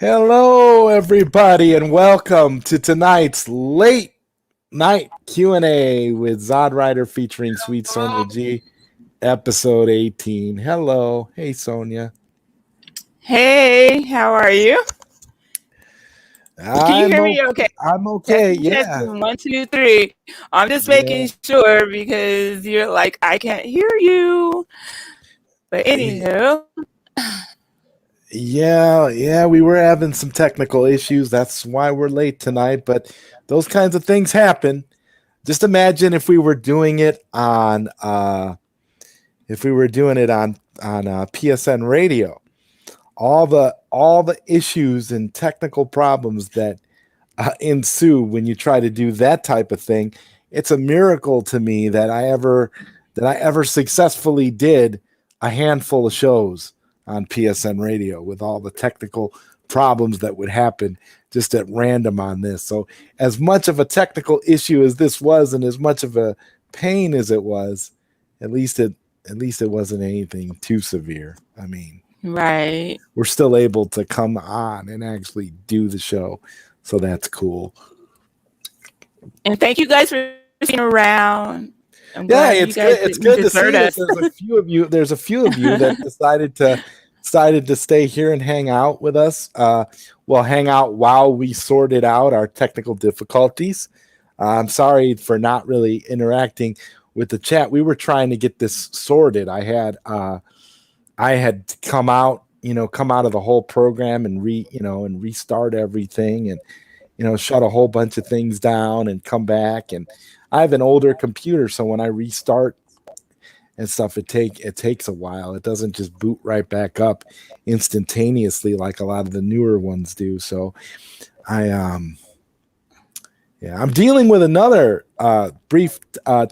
Hello, everybody, and welcome to tonight's late night Q&A with ZodWriter featuring SweetSonjaG, episode 18. Hello. Hey, Sonia. Hey, how are you? Can you I'm hear o- me okay? I'm okay. Testing, Yeah. testing, 1, 2, 3. I'm just Yeah. making sure because you're like, I can't hear you. But Y- anywho, Yeah, we were having some technical issues. That's why we're late tonight, but those kinds of things happen. Just imagine if we were doing it on PSN radio. All the issues and technical problems that ensue when you try to do that type of thing. It's a miracle to me that I ever successfully did a handful of shows on PSN radio with all the technical problems that would happen just at random on this. So as much of a technical issue as this was and as much of a pain as it was, at least it wasn't anything too severe. I mean, right. we're still able to come on and actually do the show. So that's cool. And thank you guys for sticking around. I'm Yeah, glad you it's good. guys It's didn't good to see desert that us. there's a few of you that decided to stay here and hang out with us. Well, hang out while we sorted out our technical difficulties. I'm sorry for not really interacting with the chat. We were trying to get this sorted. I had come out of the whole program and restart everything and shut a whole bunch of things down and come back. And I have an older computer, so when I restart and stuff, it takes a while. It doesn't just boot right back up instantaneously like a lot of the newer ones do. So I yeah, I'm dealing with another brief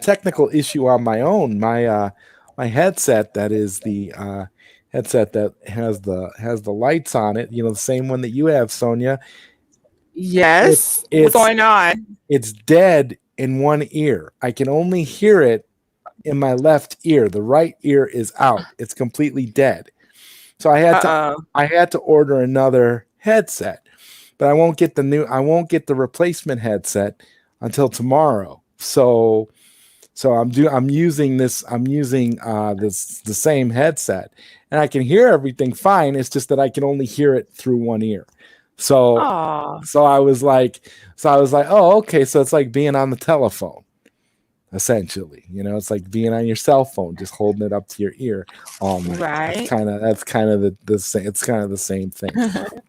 technical issue on my own. My headset, that is the headset that has the lights on it, the same one that you have, Sonia. It Yes. What's it's going on? it's dead in one ear. I can only hear it in my left ear. The right ear is out. It's completely dead. So Uh-oh. I had to order another headset, but I won't get the replacement headset until tomorrow. So I'm using this the same headset, and I can hear everything fine. It's just that I can only hear it through one ear. So Oh, so I was like oh, okay, so it's like being on the telephone, essentially. It's like being on your cell phone, just holding it up to your ear all night. right. That's kind of the same. It's kind of the same thing.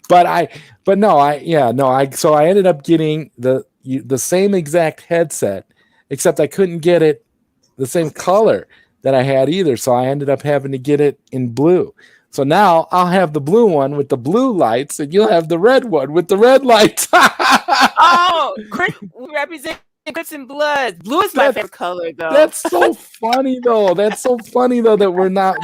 But no, so I ended up getting the same exact headset, except I couldn't get it the same color that I had either. So I ended up having to get it in blue. So now I'll have the blue one with the blue lights, and you'll have the red one with the red lights. Oh, we represent Crips and Bloods. Blue is my That's favorite color, though. that's so funny though. That's so funny though that we're now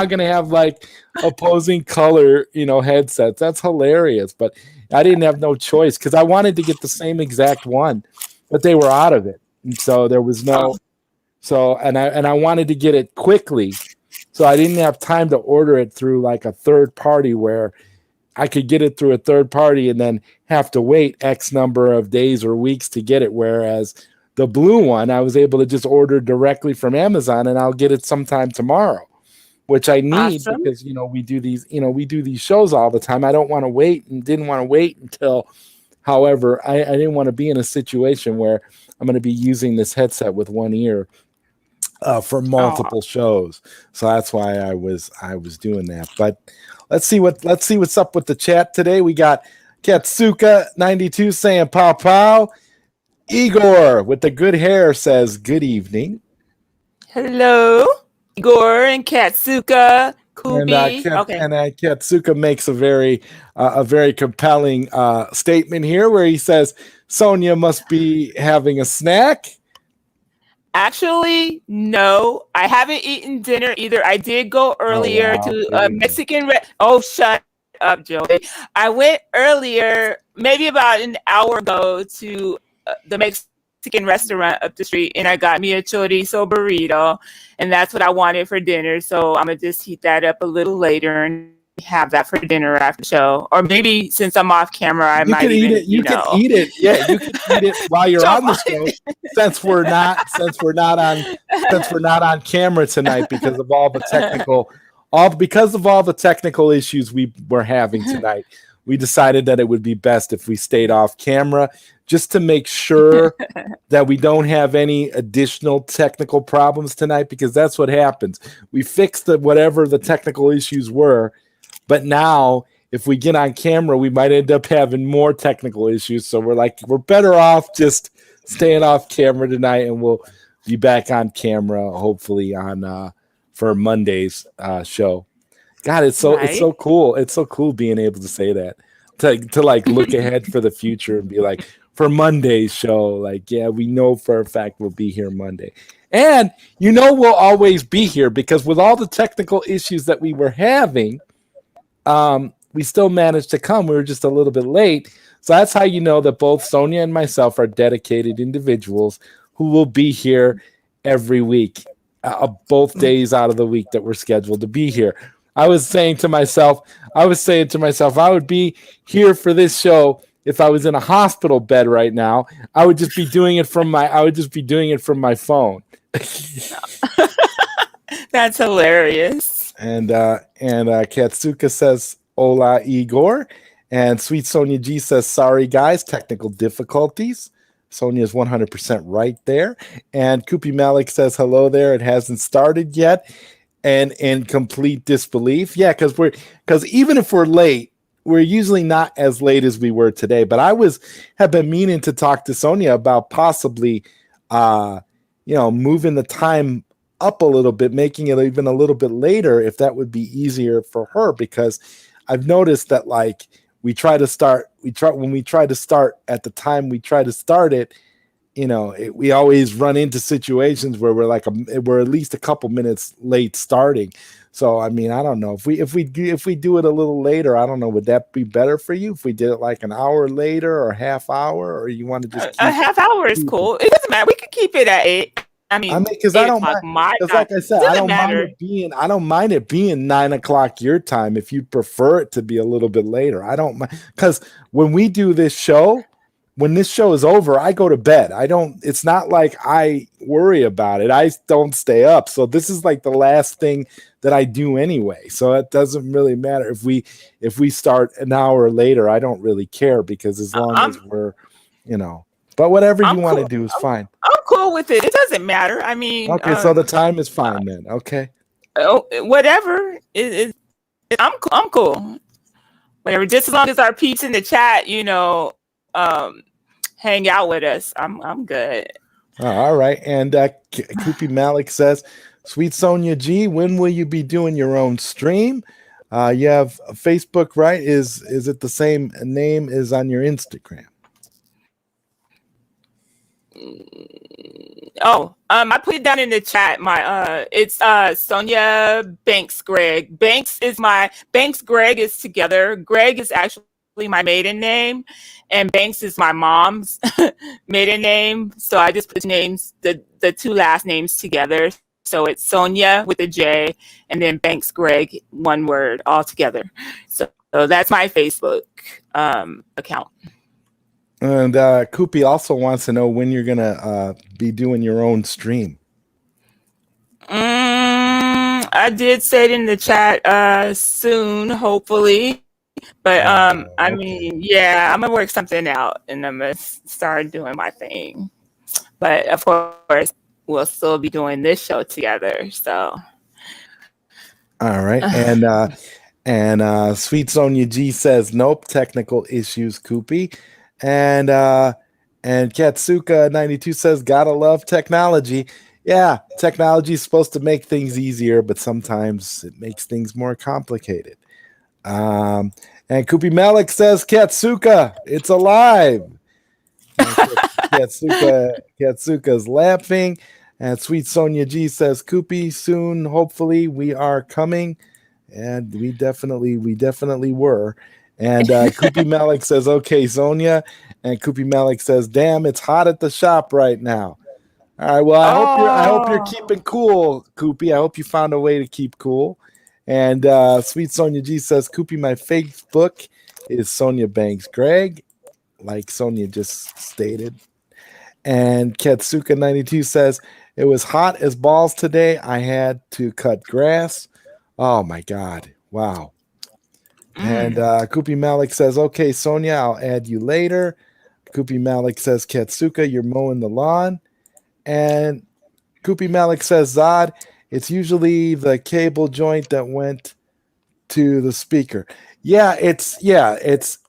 gonna have like opposing color, headsets. That's hilarious. But I didn't have no choice because I wanted to get the same exact one, but they were out of it. And so there was Oh, no and I wanted to get it quickly. So I didn't have time to order it through like a third party where I could get it through a third party and then have to wait X number of days or weeks to get it. Whereas the blue one, I was able to just order directly from Amazon and I'll get it sometime tomorrow, which I need awesome. because, we do these shows all the time. I don't want to wait and didn't want to wait until, however, I didn't want to be in a situation where I'm going to be using this headset with one ear for Oh, multiple shows. So that's why I was doing that. But let's see what's up with the chat today. We got Katsuka92 saying pow pow. Igor with the good hair says good evening. hello, Igor and Katsuka, Kubi. Okay. Katsuka makes a very compelling statement here where he says Sonia must be having a snack. Actually, no, I haven't eaten dinner either. I did go Oh earlier wow, to there a you go. Mexican. Oh, shut up, Joey. I went earlier, maybe about an hour ago, to the Mexican restaurant up the street, and I got me a chorizo burrito, and that's what I wanted for dinner. So I'm gonna just heat that up a little later and have that for dinner after the show, or maybe since I'm off camera, I might eat even it. You can eat it. Yeah, you can eat it while you're on the show. Since we're not on camera tonight because of all the technical issues we were having tonight, we decided that it would be best if we stayed off camera just to make sure that we don't have any additional technical problems tonight, because that's what happens. We fixed whatever the technical issues were, but now if we get on camera, we might end up having more technical issues. So we're better off just staying off camera tonight, and we'll be back on camera hopefully on for Monday's show. God, it's so cool. It's so cool being able to say that, to like look ahead for the future and be like, for Monday's show, like, yeah, we know for a fact we'll be here Monday. And we'll always be here, because with all the technical issues that we were having, we still managed to come. We were just a little bit late. So that's how you know that both Sonia and myself are dedicated individuals who will be here every week, both days out of the week that we're scheduled to be here. I was saying to myself, I would be here for this show if I was in a hospital bed right now. I would just be doing it from my phone. That's hilarious. And Katsuka says, "Hola, Igor." And Sweet Sonia G says, "Sorry, guys, technical difficulties." Sonia's 100% right there. And Kupi Malik says, "Hello there. It hasn't started yet." And in complete disbelief. Yeah, because even if we're late, we're usually not as late as we were today. But I have been meaning to talk to Sonia about possibly moving the time up a little bit, making it even a little bit later, if that would be easier for her, because I've noticed that like when we try to start at the time we try to start it, we always run into situations where we're at least a couple minutes late starting. So I mean, I don't know if we do it a little later. I don't know. Would that be better for you if we did it like an hour later or a half hour, or you want to just a half hour is cool? It doesn't matter. We could keep it at 8. I mean, because I don't mind. Because like I said, I don't mind it being 9 o'clock your time. If you prefer it to be a little bit later, I don't mind. Because when we do this show, when this show is over, I go to bed. It's not like I worry about it. I don't stay up. So this is like the last thing that I do anyway. So it doesn't really matter if we start an hour later. I don't really care, because as long as we're, but whatever you want to do is fine. I'm cool with it. It doesn't matter. I mean, okay. So the time is fine then. Okay. Oh, whatever. I'm cool. Whatever. Just as long as our peeps in the chat, hang out with us, I'm good. All right. And Kupi Malik says, "Sweet Sonia G, when will you be doing your own stream? You have Facebook, right? Is it the same name as on your Instagram?" I put it down in the chat. My it's Sonia Banks Greg. Banks Greg is together. Greg is actually my maiden name, and Banks is my mom's maiden name. So I just put the two last names together. So it's Sonia with a J, and then Banks Greg, one word, all together. So that's my Facebook account. And Kupi also wants to know when you're gonna be doing your own stream. I did say it in the chat, soon, hopefully. But I mean, yeah, I'm gonna work something out, and I'm gonna start doing my thing. But of course, we'll still be doing this show together. So, all right, and Sweet Sonia G says, "Nope, technical issues, Kupi." And Katsuka 92 says, "Gotta love technology." Yeah, technology is supposed to make things easier, but sometimes it makes things more complicated. And Kupi Malik says, "Katsuka, it's alive." Katsuka's laughing. And Sweet Sonia G says, "Kupi, soon, hopefully, we are coming." And we definitely were. And Kupi Malik says, "Okay, Sonia." And Kupi Malik says, "Damn, it's hot at the shop right now." All right. Well, I hope you're keeping cool, Kupi. I hope you found a way to keep cool. And Sweet Sonia G says, Koopy, my Facebook is Sonia Banks Greg, like Sonia just stated. And Katsuka92 says, it was hot as balls today. I had to cut grass. Oh my God. Wow. And Koopy Malik says, okay, Sonia, I'll add you later. Koopy Malik says, Katsuka, you're mowing the lawn. And Koopy Malik says, Zod, it's usually the cable joint that went to the speaker. It's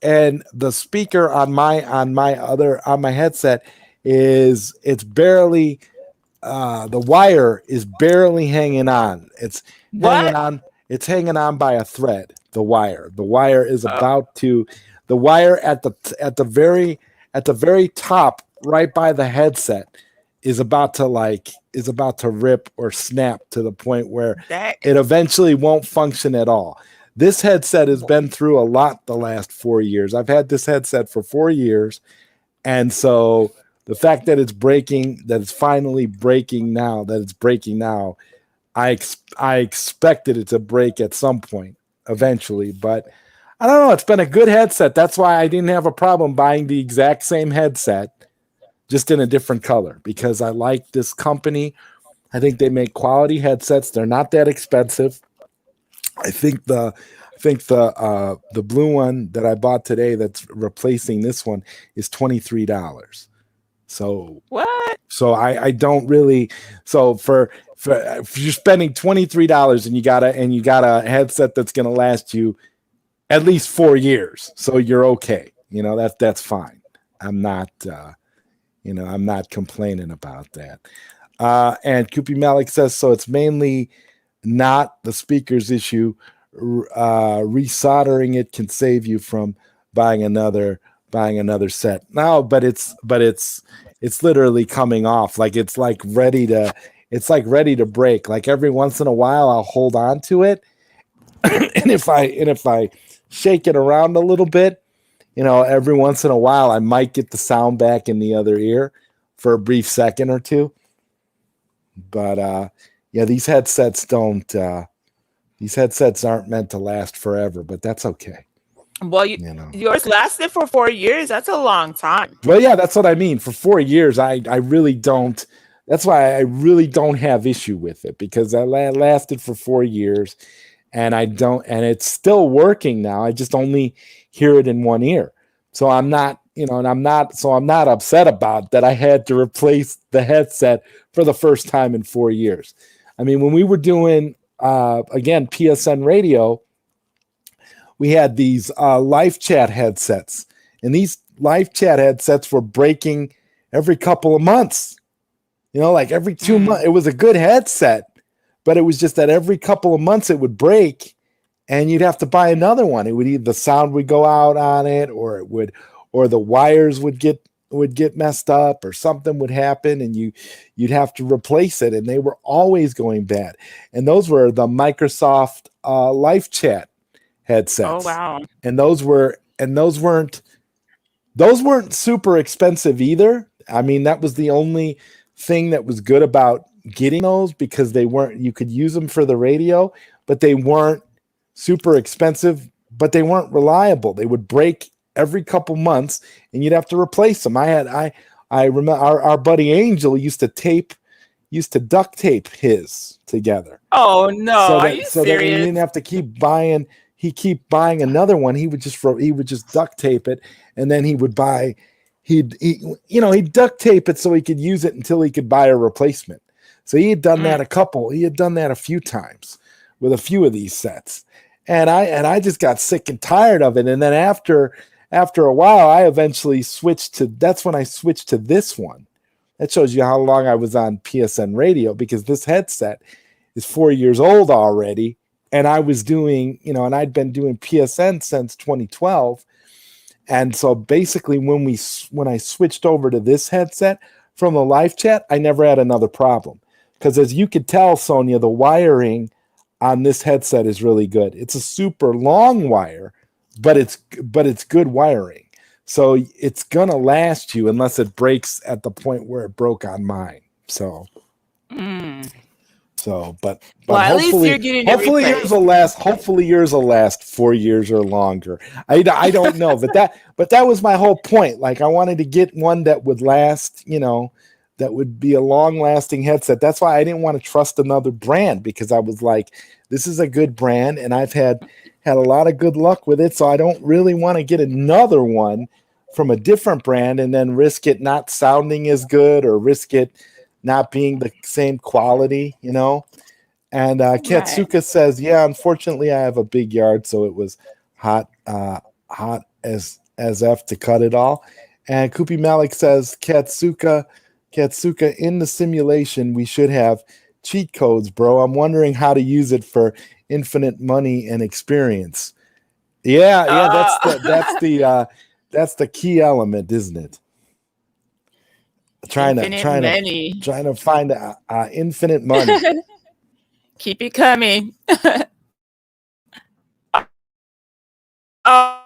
and the speaker on my headset it's barely the wire is barely hanging on. It's hanging on by a thread. The wire is about to the wire at the very top, right by the headset, is about to rip or snap to the point where it eventually won't function at all. This headset has been through a lot the last 4 years. I've had this headset for 4 years, and so the fact that it's finally breaking now, I expected it to break at some point eventually, but I don't know. It's been a good headset. That's why I didn't have a problem buying the exact same headset, just in a different color, because I like this company. I think they make quality headsets. They're not that expensive. I think the blue one that I bought today that's replacing this one is $23. So what? So I don't really. So for if you're spending $23 and you got a headset that's going to last you at least 4 years, so you're okay. That's fine. I'm not complaining about that. And Koopy Malik says, so it's mainly not the speaker's issue. Resoldering it can save you from buying another set. No, but it's literally coming off. Like it's ready to break. Like every once in a while I'll hold on to it. and if I shake it around a little bit, every once in a while I might get the sound back in the other ear for a brief second or two. But these headsets aren't meant to last forever, but that's okay. Well, yours lasted for 4 years. That's a long time. Well, yeah, that's what I mean. For 4 years, I really don't. That's why I really don't have issue with it, because I lasted for 4 years, and it's still working now. I just only hear it in one ear. So I'm not, I'm not upset about that. I had to replace the headset for the first time in 4 years. I mean, when we were doing, again, PSN radio, we had these live chat headsets, and these live chat headsets were breaking every couple of months, like every 2 months. It was a good headset, but it was just that every couple of months it would break and you'd have to buy another one. It would either the sound would go out on it, or the wires would get messed up, or something would happen and you'd have to replace it. And they were always going bad. And those were the Microsoft live chat headsets. Oh wow. And those weren't super expensive either. I mean, that was the only thing that was good about getting those, because you could use them for the radio, but they weren't super expensive, but they weren't reliable. They would break every couple months and you'd have to replace them. I remember our buddy Angel used to duct tape his together. Oh no, are you serious? That he didn't have to keep buying another one. He would just duct tape it, and then he'd duct tape it so he could use it until he could buy a replacement. So he had done that a few times with a few of these sets. And I just got sick and tired of it. And then after a while, I eventually switched to this one. That shows you how long I was on PSN radio, because this headset is 4 years old already. And I was doing, and I'd been doing PSN since 2012. And so basically when I switched over to this headset from the live chat, I never had another problem. Because as you could tell, Sonia, the wiring on this headset is really good. It's a super long wire, but it's good wiring. So it's going to last you unless it breaks at the point where it broke on mine. So So, but Well, at least hopefully, you're getting it replaced. Hopefully yours will last 4 years or longer. I don't know, but that was my whole point. Like, I wanted to get one that would last, that would be a long lasting headset. That's why I didn't want to trust another brand, because I was like, this is a good brand and I've had a lot of good luck with it. So I don't really want to get another one from a different brand and then risk it not sounding as good or risk it not being the same quality, And Right. Katsuka says, yeah, unfortunately I have a big yard, so it was hot as F to cut it all. And Kupi Malik says, Katsuka, in the simulation, we should have cheat codes, bro. I'm wondering how to use it for infinite money and experience. Yeah, that's the key element, isn't it? Trying to find infinite money. Keep it coming. Oh.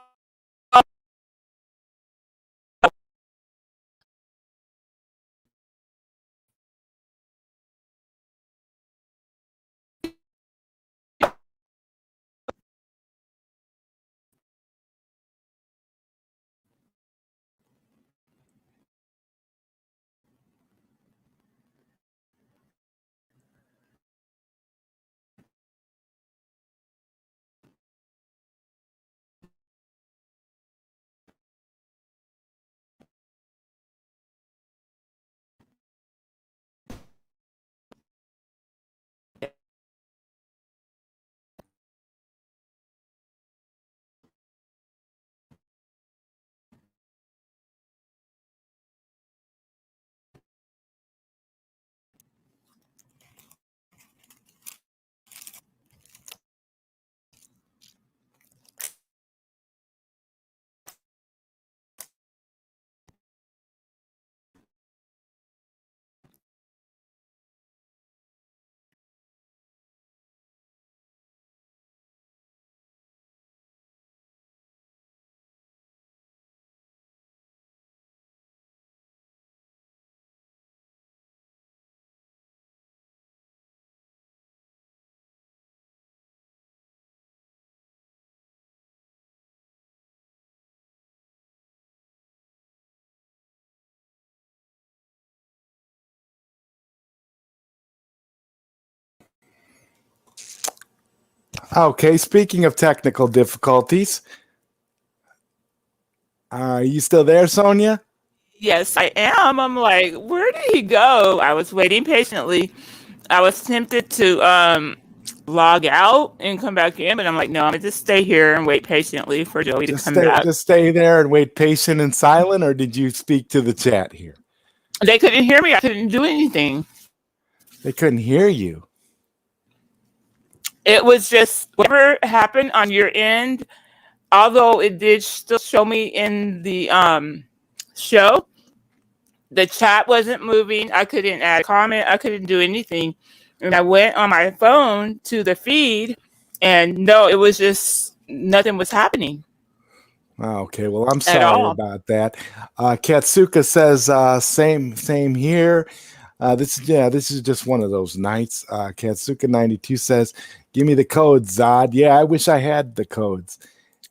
Okay, speaking of technical difficulties, are you still there, Sonia? Yes, I am. I'm like, where did he go? I was waiting patiently. I was tempted to log out and come back in, but I'm like, no, I'm gonna just stay here and wait patiently for Joey to come back. Just stay there and wait patient and silent, or did you speak to the chat here? They couldn't hear me. I couldn't do anything. They couldn't hear you. It was just whatever happened on your end, although it did still show me in the show. The chat wasn't moving. I couldn't add a comment. I couldn't do anything. And I went on my phone to the feed, and no, it was just nothing was happening. Okay, well, I'm sorry about that. Katsuka says, same here. This is just one of those nights. Katsuka 92 says, give me the codes, Zod. Yeah, I wish I had the codes.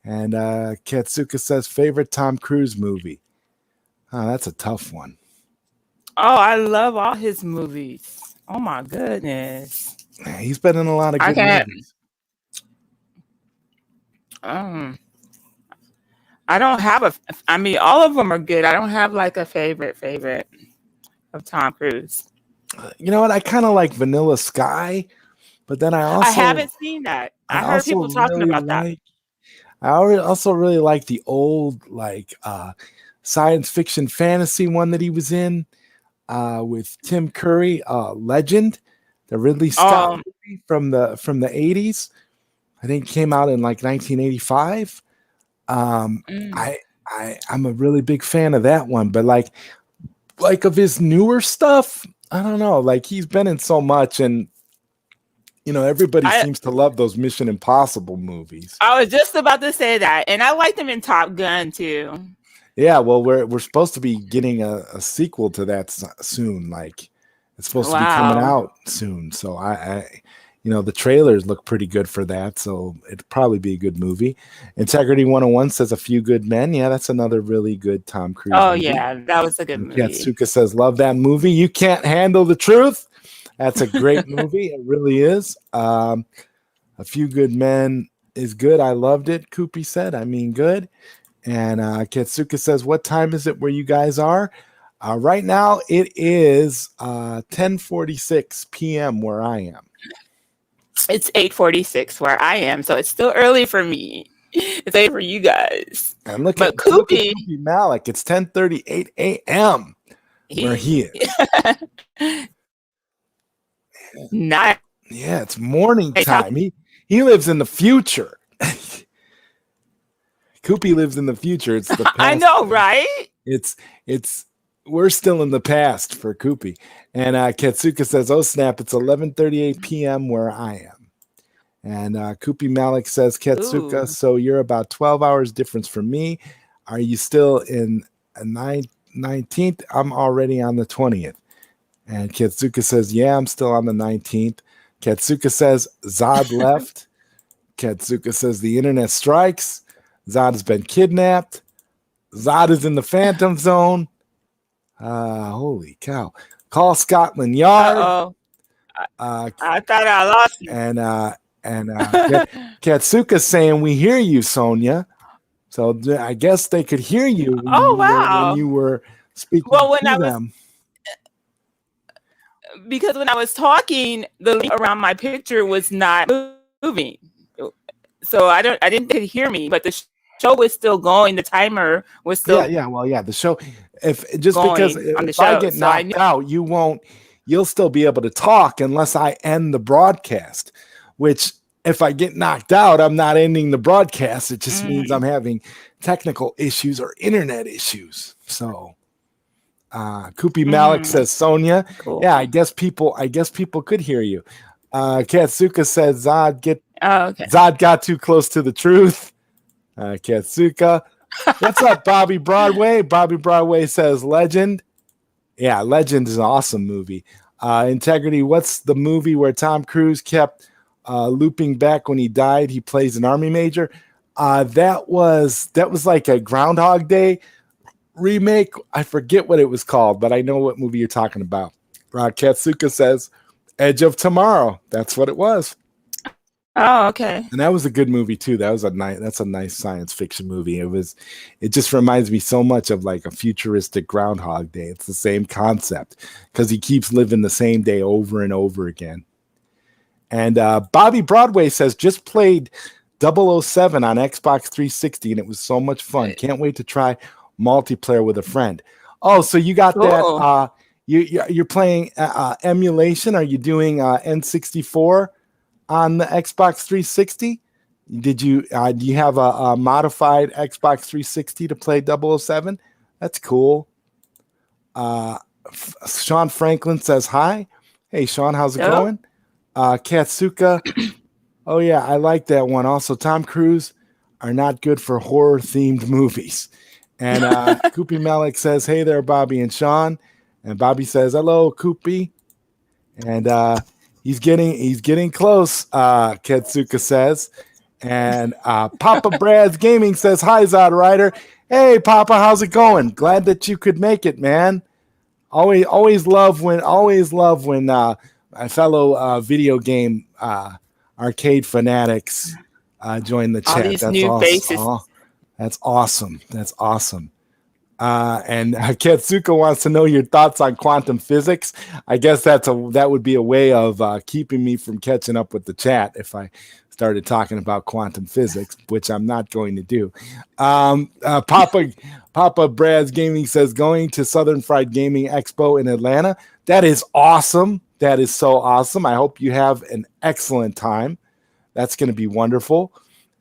And Katsuka says, favorite Tom Cruise movie. That's a tough one. Oh, I love all his movies. Oh my goodness. He's been in a lot of good movies. I don't have I mean, all of them are good. I don't have like a favorite of Tom Cruise. You know what? I kind of like Vanilla Sky, but then I haven't seen that. I heard people talking about that. I also really like the old science fiction fantasy one that he was in with Tim Curry, Legend, the Ridley Scott movie from the 80s. I think it came out in like 1985. I'm a really big fan of that one, but like of his newer stuff, I don't know. Like, he's been in so much, and everybody seems to love those Mission Impossible movies. I was just about to say that, and I liked him in Top Gun too. Yeah, well, we're supposed to be getting a sequel to that soon, like It's supposed to be coming Wow. out soon. So I the trailers look pretty good for that. So it'd probably be a good movie. Integrity 101 says A Few Good Men. Yeah, that's another really good Tom Cruise Oh movie. yeah, that was a good And movie. Katsuka says, love that movie. You Can't Handle the Truth. That's a great movie. It really is. A Few Good Men is good. I loved it. Koopy said, I mean, good. And Katsuka says, what time is it where you guys are? Right now, it is 10:46 p.m. where I am. It's 8:46 where I am, so it's still early for me. It's late for you guys. And look But at Koopy, Koopy Malik. It's 10:38 a.m. where he is. Nice. Yeah, it's morning time. He lives in the future. Koopy lives in the future. It's the past. I know, right? It's we're still in the past for Koopy. And Katsuka says, oh snap, it's 11:38 p.m. where I am. And Koopy Malik says, Katsuka, so you're about 12 hours difference from me. Are you still in a 19th? I'm already on the 20th. And Katsuka says, yeah, I'm still on the 19th. Katsuka says, Zod left. Katsuka says, the internet strikes. Zod has been kidnapped. Zod is in the Phantom Zone. Holy cow. Call Scotland Yard. Uh-oh. I thought I lost you. And Katsuka's saying, we hear you, Sonia. So I guess they could hear you when you were speaking to them. Because when I was talking, the link around my picture was not moving. So I didn't hear me, but the show was still going. The timer was still the show. If I get knocked out, you'll still be able to talk unless I end the broadcast, which if I get knocked out, I'm not ending the broadcast. It just means I'm having technical issues or internet issues. So Koopy Malik says, Sonia, cool. Yeah, I guess people could hear you. Katsuka says, Zod got too close to the truth. Katsuka, what's up, Bobby Broadway? Bobby Broadway says, Legend. Yeah, Legend is an awesome movie. Integrity, what's the movie where Tom Cruise kept looping back when he died? He plays an army major. That was like a Groundhog Day remake. I forget what it was called, but I know what movie you're talking about. Katsuka says, Edge of Tomorrow. That's what it was. Oh, okay. And that was a good movie too. That's a nice science fiction movie. It just reminds me so much of like a futuristic Groundhog Day. It's the same concept because he keeps living the same day over and over again. And Bobby Broadway says, just played 007 on Xbox 360 and it was so much fun. Can't wait to try multiplayer with a friend. Oh, so you got that? You're playing emulation? Are you doing N64 on the Xbox 360? Did you do you have a modified Xbox 360 to play 007? That's cool. Sean Franklin says hi. Hey Sean, how's it going? Katsuka. Oh yeah, I like that one. Also, Tom Cruise are not good for horror themed movies. And Koopy Malik says, hey there, Bobby and Sean. And Bobby says, hello, Koopy. And he's getting close, Katsuka says. And Papa Brad's Gaming says, hi, ZodWriter. Hey, Papa, how's it going? Glad that you could make it, man. Always love when my fellow video game arcade fanatics join the chat. All these new faces. That's awesome. And Katsuka wants to know your thoughts on quantum physics. I guess that would be a way of keeping me from catching up with the chat if I started talking about quantum physics, which I'm not going to do. Papa Brad's Gaming says, going to Southern Fried Gaming Expo in Atlanta. That is awesome. That is so awesome. I hope you have an excellent time. That's going to be wonderful.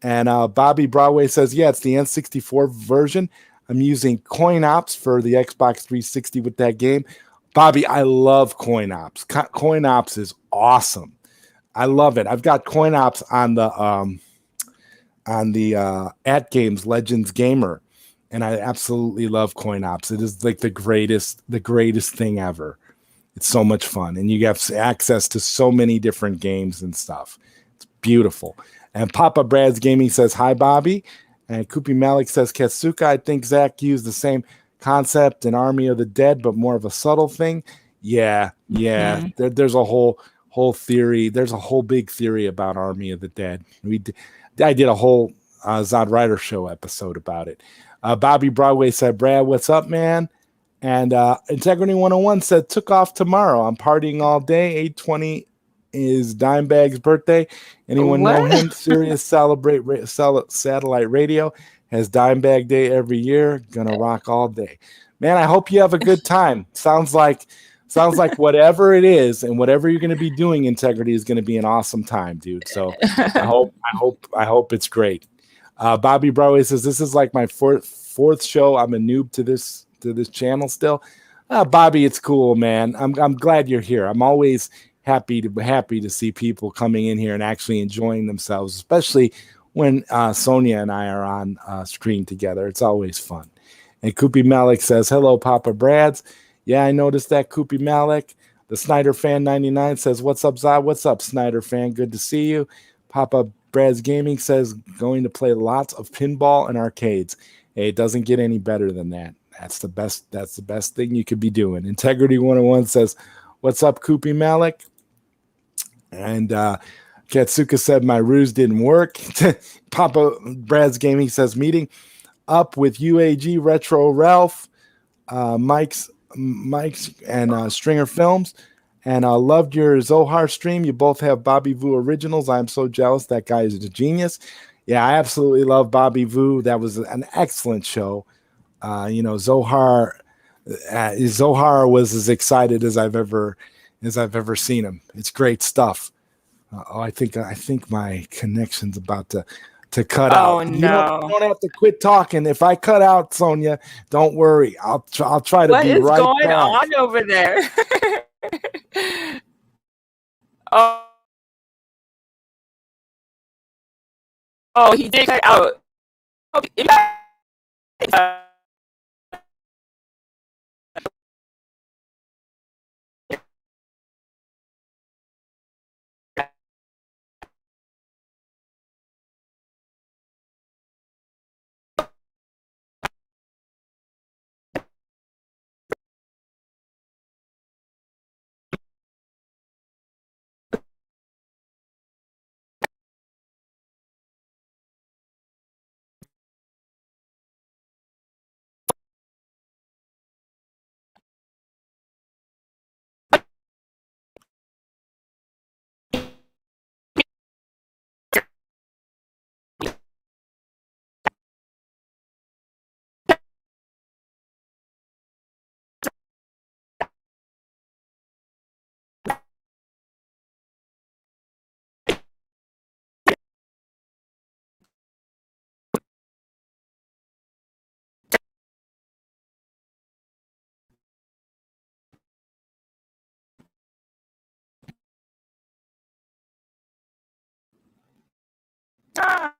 And Bobby Broadway says, yeah, it's the N64 version. I'm using CoinOps for the Xbox 360 with that game. Bobby, I love CoinOps. CoinOps is awesome. I love it. I've got CoinOps on the At Games Legends Gamer, and I absolutely love CoinOps. It is like the greatest thing ever. It's so much fun, and you have access to so many different games and stuff. It's beautiful. And Papa Brad's Gaming says, hi, Bobby. And Kupi Malik says, Katsuka, I think Zach used the same concept in Army of the Dead, but more of a subtle thing. Yeah. There's a whole theory. There's a whole big theory about Army of the Dead. I did a whole ZodWriter show episode about it. Bobby Broadway said, Brad, what's up, man? And Integrity 101 said, took off tomorrow. I'm partying all day. 820 is Dimebag's birthday. Anyone know What? him? Sirius Satellite Radio has Dimebag Day every year. Gonna rock all day. Man, I hope you have a good time. Sounds like whatever it is and whatever you're going to be doing, Integrity is going to be an awesome time, dude. So I hope it's great. Bobby Broadway says, this is like my fourth show. I'm a noob to this channel still. Bobby, it's cool, man. I'm glad you're here. I'm always happy to see people coming in here and actually enjoying themselves, especially when Sonia and I are on screen together. It's always fun. And Kupi Malik says, hello, Papa Brads. Yeah, I noticed that, Kupi Malik. The Snyder Fan 99 says, what's up, Zod? What's up, Snyder Fan? Good to see you. Papa Brad's Gaming says, going to play lots of pinball and arcades. Hey, it doesn't get any better than that. That's the best thing you could be doing. Integrity 101 says, what's up, Kupi Malik? And Katsuka said, my ruse didn't work. Papa Brad's Gaming says, meeting up with UAG Retro Ralph, Mike's and Stringer Films. And I loved your Zohar stream. You both have Bobby Vu originals. I'm so jealous. That guy is a genius. Yeah, I absolutely love Bobby Vu. That was an excellent show. Zohar was as excited as I've ever seen him. It's great stuff. I think my connection's about to cut out. Oh, no. You don't have to quit talking. If I cut out, Sonia, don't worry. I'll try to What be is right going back. on over there? Oh, he did cut out. Oh,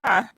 ah.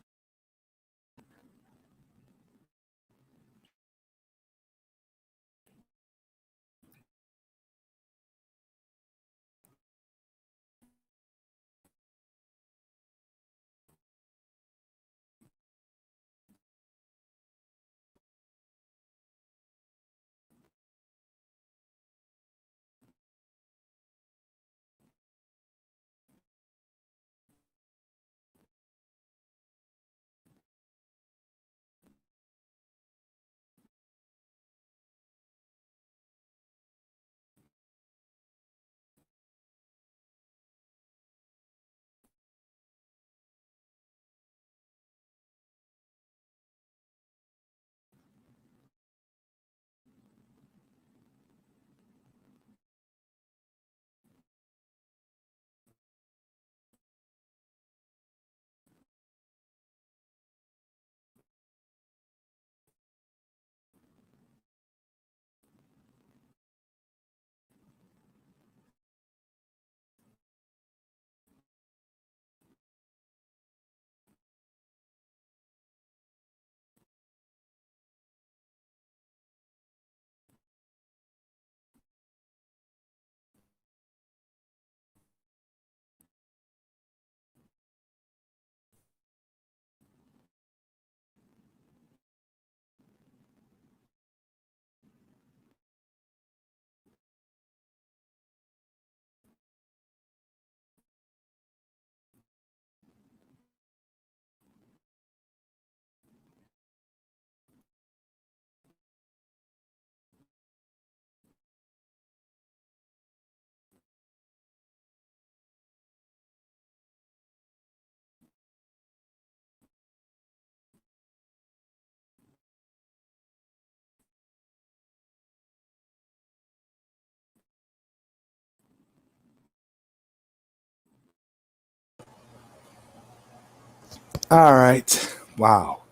All right. Wow.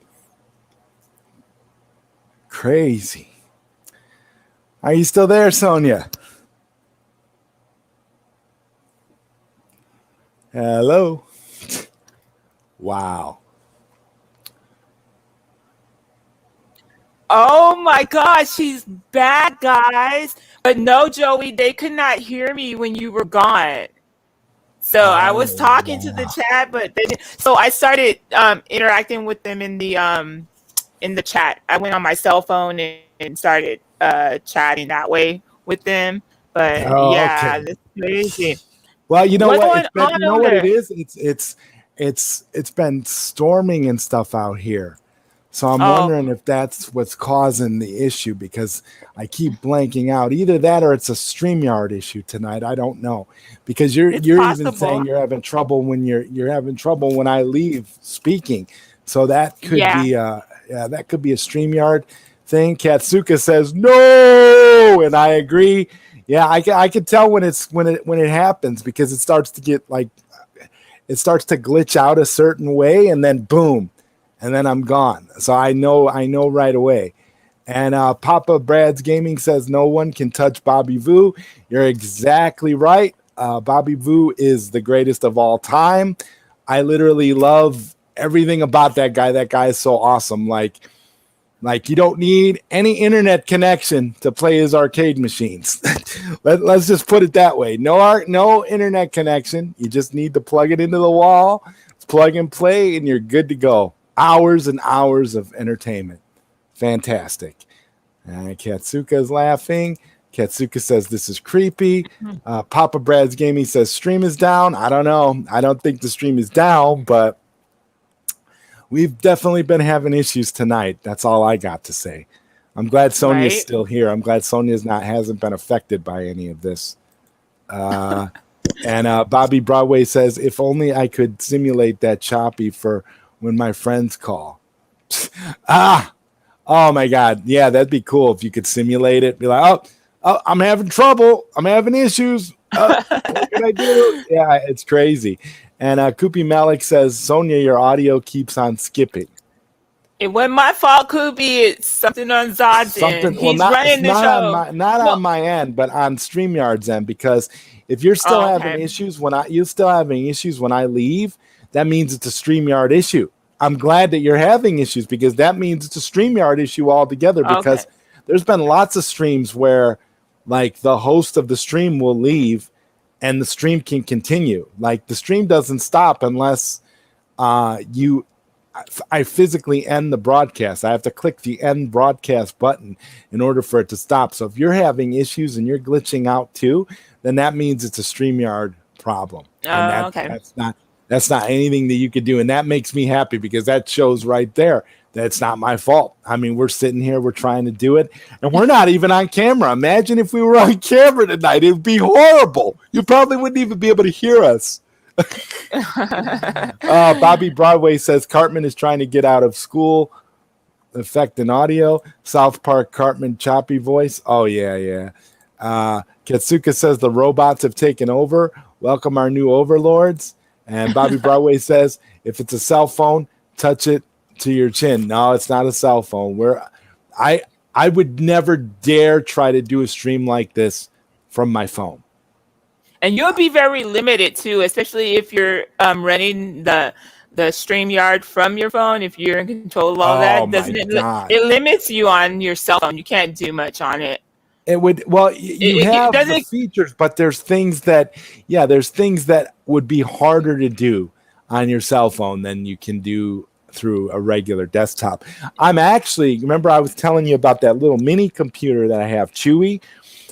Crazy. Are you still there, Sonia? Hello. Wow. Oh my gosh, she's back, guys. But no, Joey, they could not hear me when you were gone. So I was Oh, talking to the wow. chat, but they didn't. So I started interacting with them in the chat. I went on my cell phone and started chatting that way with them. But Oh, yeah, okay. that's crazy. Well, you know What's what? going It's been, on you know over what it there? is? It's been storming and stuff out here. So I'm Oh, wondering if that's what's causing the issue because I keep blanking out. Either that or it's a StreamYard issue tonight. I don't know. Because it's you're even saying possible. you're having trouble when you're having trouble when I leave speaking. So that could Yeah. be that could be a StreamYard thing. Katsuka says no, and I agree. Yeah, I can tell when it happens because it starts to get like it starts to glitch out a certain way and then boom, and then I'm gone. So I know right away. And Papa Brad's Gaming says no one can touch Bobby Vu. You're exactly right. Bobby Vu is the greatest of all time. I literally love everything about that guy. That guy is so awesome. Like you don't need any internet connection to play his arcade machines. Let's just put it that way. No internet connection. You just need to plug it into the wall, plug and play, and you're good to go. Hours and hours of entertainment. Fantastic. Katsuka is laughing. Katsuka says this is creepy. Papa Brad's Gaming says stream is down. I don't know. I don't think the stream is down, but we've definitely been having issues tonight. That's all I got to say. I'm glad Sonia's Right. still here. I'm glad Sonia's hasn't been affected by any of this. And Bobby Broadway says, if only I could simulate that choppy for when my friends call. ah, oh my God. Yeah, that'd be cool if you could simulate it. Be like, I'm having trouble. I'm having issues. What can I do? Yeah, it's crazy. And Koopy Malik says, Sonia, your audio keeps on skipping. It wasn't my fault, Koopy. It's something on Zod's end. Something, well, He's not it's running the not on show. my not No. on my end, but on StreamYard's end. Because if you're still Oh, having okay. issues you're still having issues when I leave, that means it's a StreamYard issue. I'm glad that you're having issues because that means it's a StreamYard issue altogether. Okay. Because there's been lots of streams where, like, the host of the stream will leave, and the stream can continue. Like the stream doesn't stop unless you I physically end the broadcast. I have to click the end broadcast button in order for it to stop. So if you're having issues and you're glitching out too, then that means it's a StreamYard problem. And Okay. that's not anything that you could do. And that makes me happy because that shows right there that it's not my fault. I mean, we're sitting here, we're trying to do it, and we're not even on camera. Imagine if we were on camera tonight. It would be horrible. You probably wouldn't even be able to hear us. Bobby Broadway says Cartman is trying to get out of school. Effect and audio. South Park Cartman choppy voice. Oh yeah. Katsuka says the robots have taken over. Welcome our new overlords. And Bobby Broadway says if it's a cell phone, touch it to your chin. No, it's not a cell phone. I would never dare try to do a stream like this from my phone. And you'll be very limited too, especially if you're running the StreamYard from your phone. If you're in control of all Oh that, my doesn't it? God. It limits you on your cell phone. You can't do much on it. It would, well, you It have the doesn't. features, but there's things that would be harder to do on your cell phone than you can do through a regular desktop. I'm actually, remember I was telling you about that little mini computer that I have, Chewy.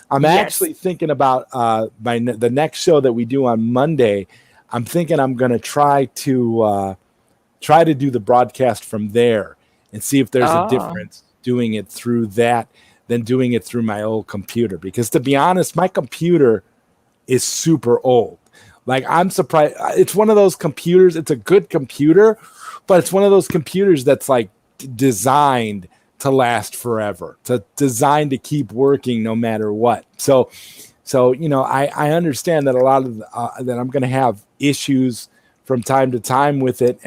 I'm Yes. actually thinking about the next show that we do on Monday. I'm thinking I'm going to try to do the broadcast from there and see if there's a Oh. difference doing it through that than doing it through my old computer. Because to be honest, my computer is super old. Like I'm surprised. It's one of those computers. It's a good computer, but it's one of those computers that's like designed to last forever, designed to keep working no matter what. So I understand that a lot of that I'm going to have issues from time to time with it,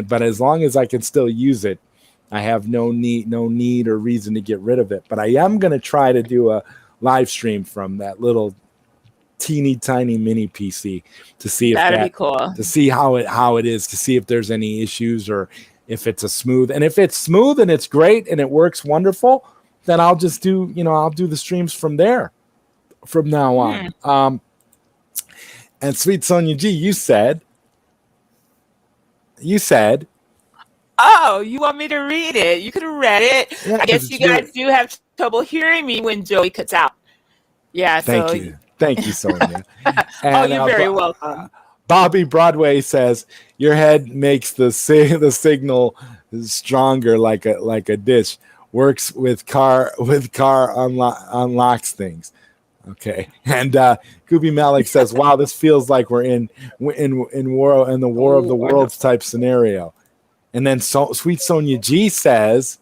but as long as I can still use it, I have no need or reason to get rid of it. But I am going to try to do a live stream from that little teeny tiny mini PC to see That'd be cool. to see how it is, to see if there's any issues or if it's and if it's smooth and it's great and it works wonderful, then I'll just do, I'll do the streams from there from now on. And Sweet Sonia G, you said, oh, you want me to read it? You could have read it. Yeah, I guess you guys do have trouble hearing me when Joey cuts out. Yeah. Thank you, Sonia. And, you're very welcome. Bobby Broadway says your head makes the signal stronger, like a dish. Works with car unlocks things. Okay. And Kubi Malik says, "Wow, this feels like we're in the War of the Worlds type scenario." And then Sweet Sonia G says,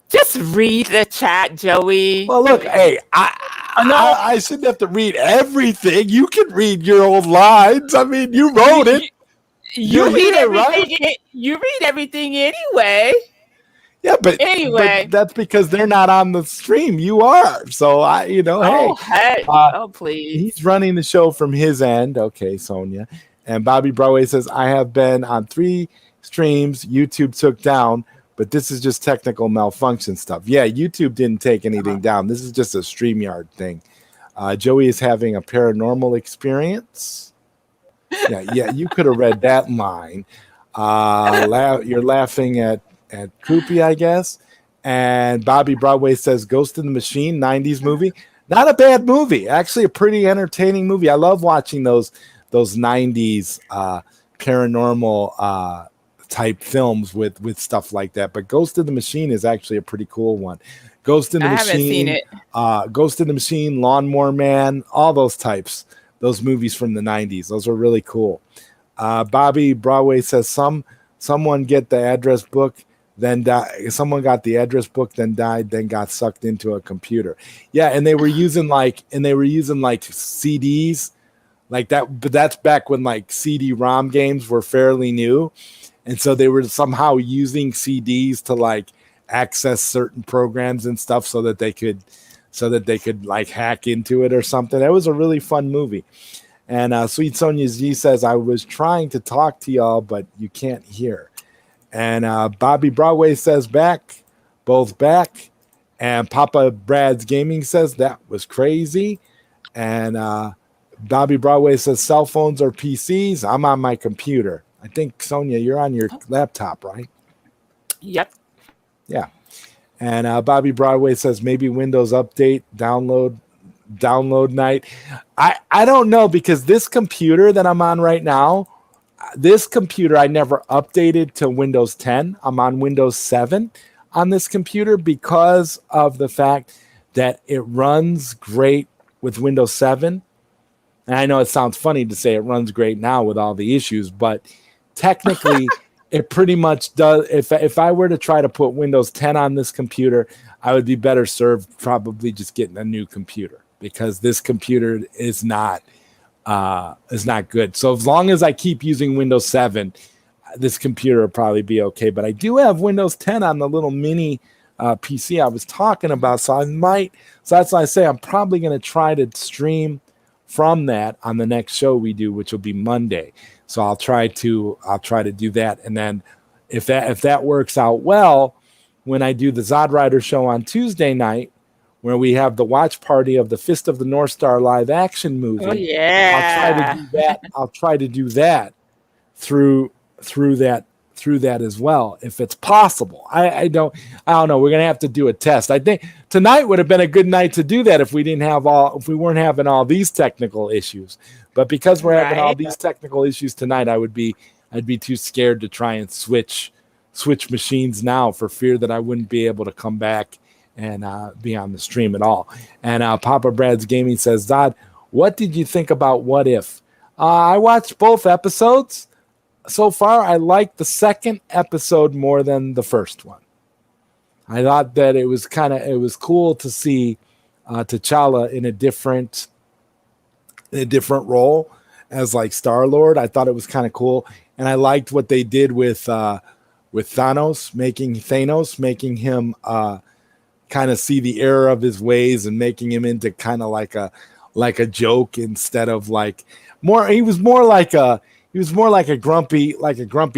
"Just read the chat, Joey." Well, look, hey, I shouldn't have to read everything. You can read your old lines. I mean, you wrote it. You read everything. Right? You read everything anyway. Yeah, but anyway, that's because they're not on the stream. You are. So please. He's running the show from his end. Okay, Sonia. And Bobby Broadway says, I have been on 3 streams YouTube took down, but this is just technical malfunction stuff. Yeah, YouTube didn't take anything down. This is just a StreamYard thing. Joey is having a paranormal experience. Yeah, you could have read that line. You're laughing at Koopy, I guess. And Bobby Broadway says Ghost in the Machine, 90s movie. Not a bad movie. Actually, a pretty entertaining movie. I love watching those 90s paranormal type films with stuff like that. But Ghost in the Machine is actually a pretty cool one. Ghost in the Machine. I haven't seen it. Ghost in the Machine, Lawnmower Man, all those types. Those movies from the 90s. Those are really cool. Bobby Broadway says someone get the address book, then someone got the address book, then died, then got sucked into a computer. Yeah, and they were using like CDs like that, but that's back when like CD-ROM games were fairly new. And so they were somehow using CDs to like access certain programs and stuff so that they could like hack into it or something. That was a really fun movie. And Sweet Sonia Z says, I was trying to talk to y'all, but you can't hear. And Bobby Broadway says both back. And Papa Brad's Gaming says that was crazy. And Bobby Broadway says cell phones or PCs. I'm on my computer. I think, Sonia, you're on your laptop, right? Yep. Yeah. And Bobby Broadway says maybe Windows Update, download night. I don't know, because this computer that I'm on right now, I never updated to Windows 10. I'm on Windows 7 on this computer because of the fact that it runs great with Windows 7. And I know it sounds funny to say it runs great now with all the issues, but technically it pretty much does. If I were to try to put Windows 10 on this computer, I would be better served probably just getting a new computer, because this computer is not good. So as long as I keep using Windows 7, this computer will probably be okay. But I do have Windows 10 on the little mini PC I was talking about. So that's why I say I'm probably going to try to stream from that on the next show we do, which will be Monday. So I'll try to do that. And then if that works out well, when I do the ZodWriter show on Tuesday night, where we have the watch party of the Fist of the North Star live action movie. Oh yeah. I'll try to do that through that as well, if it's possible. I don't know. We're gonna have to do a test. I think tonight would have been a good night to do that if we weren't having all these technical issues. But because we're having all these technical issues tonight, I'd be too scared to try and switch machines now, for fear that I wouldn't be able to come back and be on the stream at all. And Papa Brad's Gaming says, Zod, what did you think about What If? I watched both episodes. So far, I liked the second episode more than the first one. I thought that it was cool to see T'Challa in a different role. as like Star-Lord. I thought it was kind of cool, and I liked what they did with Thanos, making him kind of see the error of his ways and making him into kind of like a joke instead of like more. He was more like a grumpy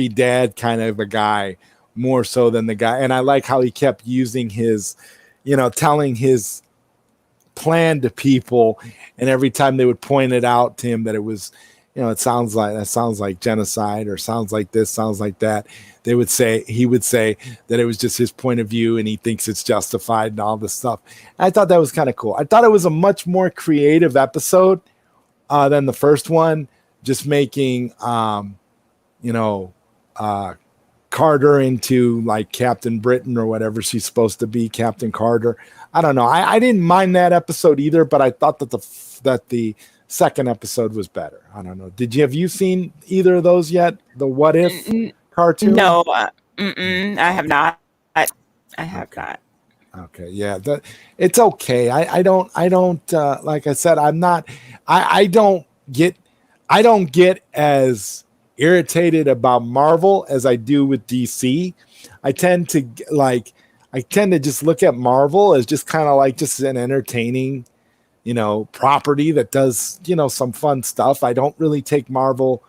dad kind of a guy, more so than the guy. And I like how he kept using his, telling his plan to people, and every time they would point it out to him that it was, it sounds like genocide, or sounds like this, sounds like that, he would say that it was just his point of view and he thinks it's justified and all this stuff. And I thought that was kind of cool. I thought it was a much more creative episode than the first one, just making Carter into like Captain Britain or whatever she's supposed to be, Captain Carter. I don't know. I didn't mind that episode either, but I thought that the second episode was better. I don't know. Have you seen either of those yet? The What If cartoon? No, I have not. I have not. Okay, yeah, it's okay. I don't like I said, I don't get as irritated about Marvel as I do with DC. I tend to just look at Marvel as just kind of like just an entertaining, property that does, some fun stuff. I don't really take Marvel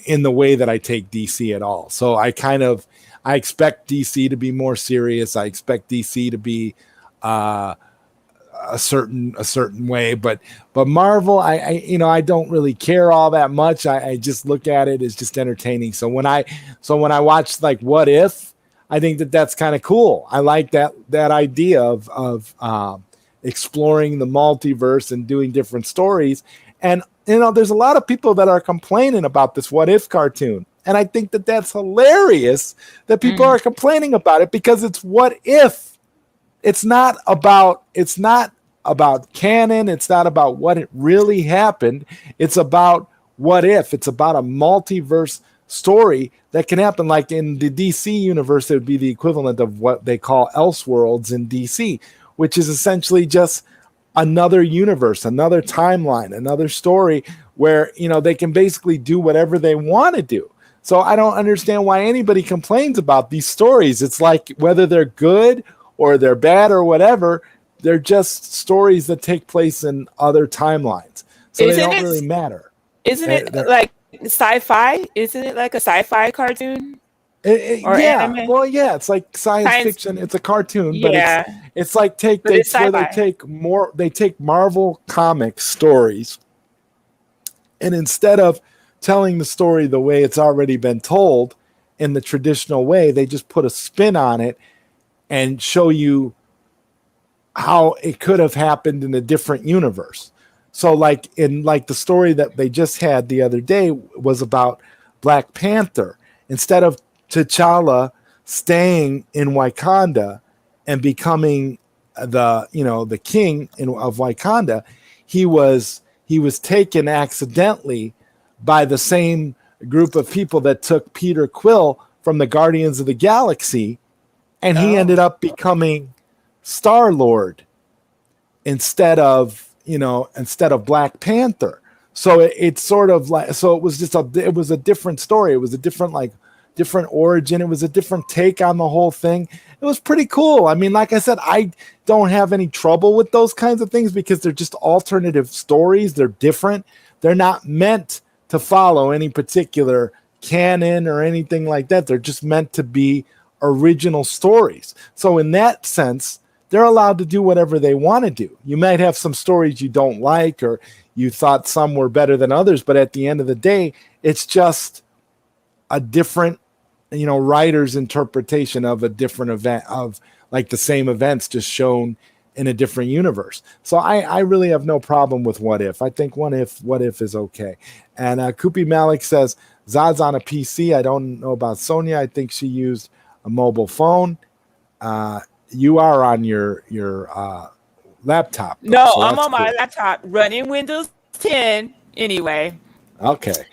in the way that I take DC at all. So I expect DC to be more serious. I expect DC to be a certain way, but Marvel, I don't really care all that much. I just look at it as just entertaining. So when I watch like What If, I think that's kind of cool. I like that idea of exploring the multiverse and doing different stories. And there's a lot of people that are complaining about this What If cartoon, and I think that's hilarious that people are complaining about it, because it's what if. It's not about canon. It's not about what it really happened. It's about what if. It's about a multiverse story that can happen. Like in the DC universe, it would be the equivalent of what they call Elseworlds in DC, which is essentially just another universe, another timeline, another story where, they can basically do whatever they want to do. So I don't understand why anybody complains about these stories. It's like, whether they're good or they're bad or whatever, they're just stories that take place in other timelines. So they don't really matter. Isn't it like sci-fi? Isn't it like a sci-fi cartoon? Or anime? Well, yeah, it's like science fiction. It's a cartoon, but it's like they take Marvel comic stories, and instead of telling the story the way it's already been told in the traditional way, they just put a spin on it and show you how it could have happened in a different universe. So like in like the story that they just had the other day was about Black Panther. Instead of T'Challa staying in Wakanda and becoming the king of Wakanda, he was taken accidentally by the same group of people that took Peter Quill from the Guardians of the Galaxy, and he ended up becoming Star-Lord instead of Black Panther. So it's sort of like, so it was a different story. It was a different origin. It was a different take on the whole thing. It was pretty cool. I mean, like I said, I don't have any trouble with those kinds of things because they're just alternative stories. They're different. They're not meant to follow any particular canon or anything like that. They're just meant to be original stories. So in that sense, they're allowed to do whatever they want to do. You might have some stories you don't like, or you thought some were better than others, but at the end of the day, it's just a different, writer's interpretation of a different event, of like the same events just shown in a different universe. So I really have no problem with What If. I think What If is okay. And Kupi Malik says, Zod's on a PC. I don't know about Sonia. I think she used a mobile phone. You are on your laptop. No, so I'm on my laptop running Windows 10 anyway. Okay.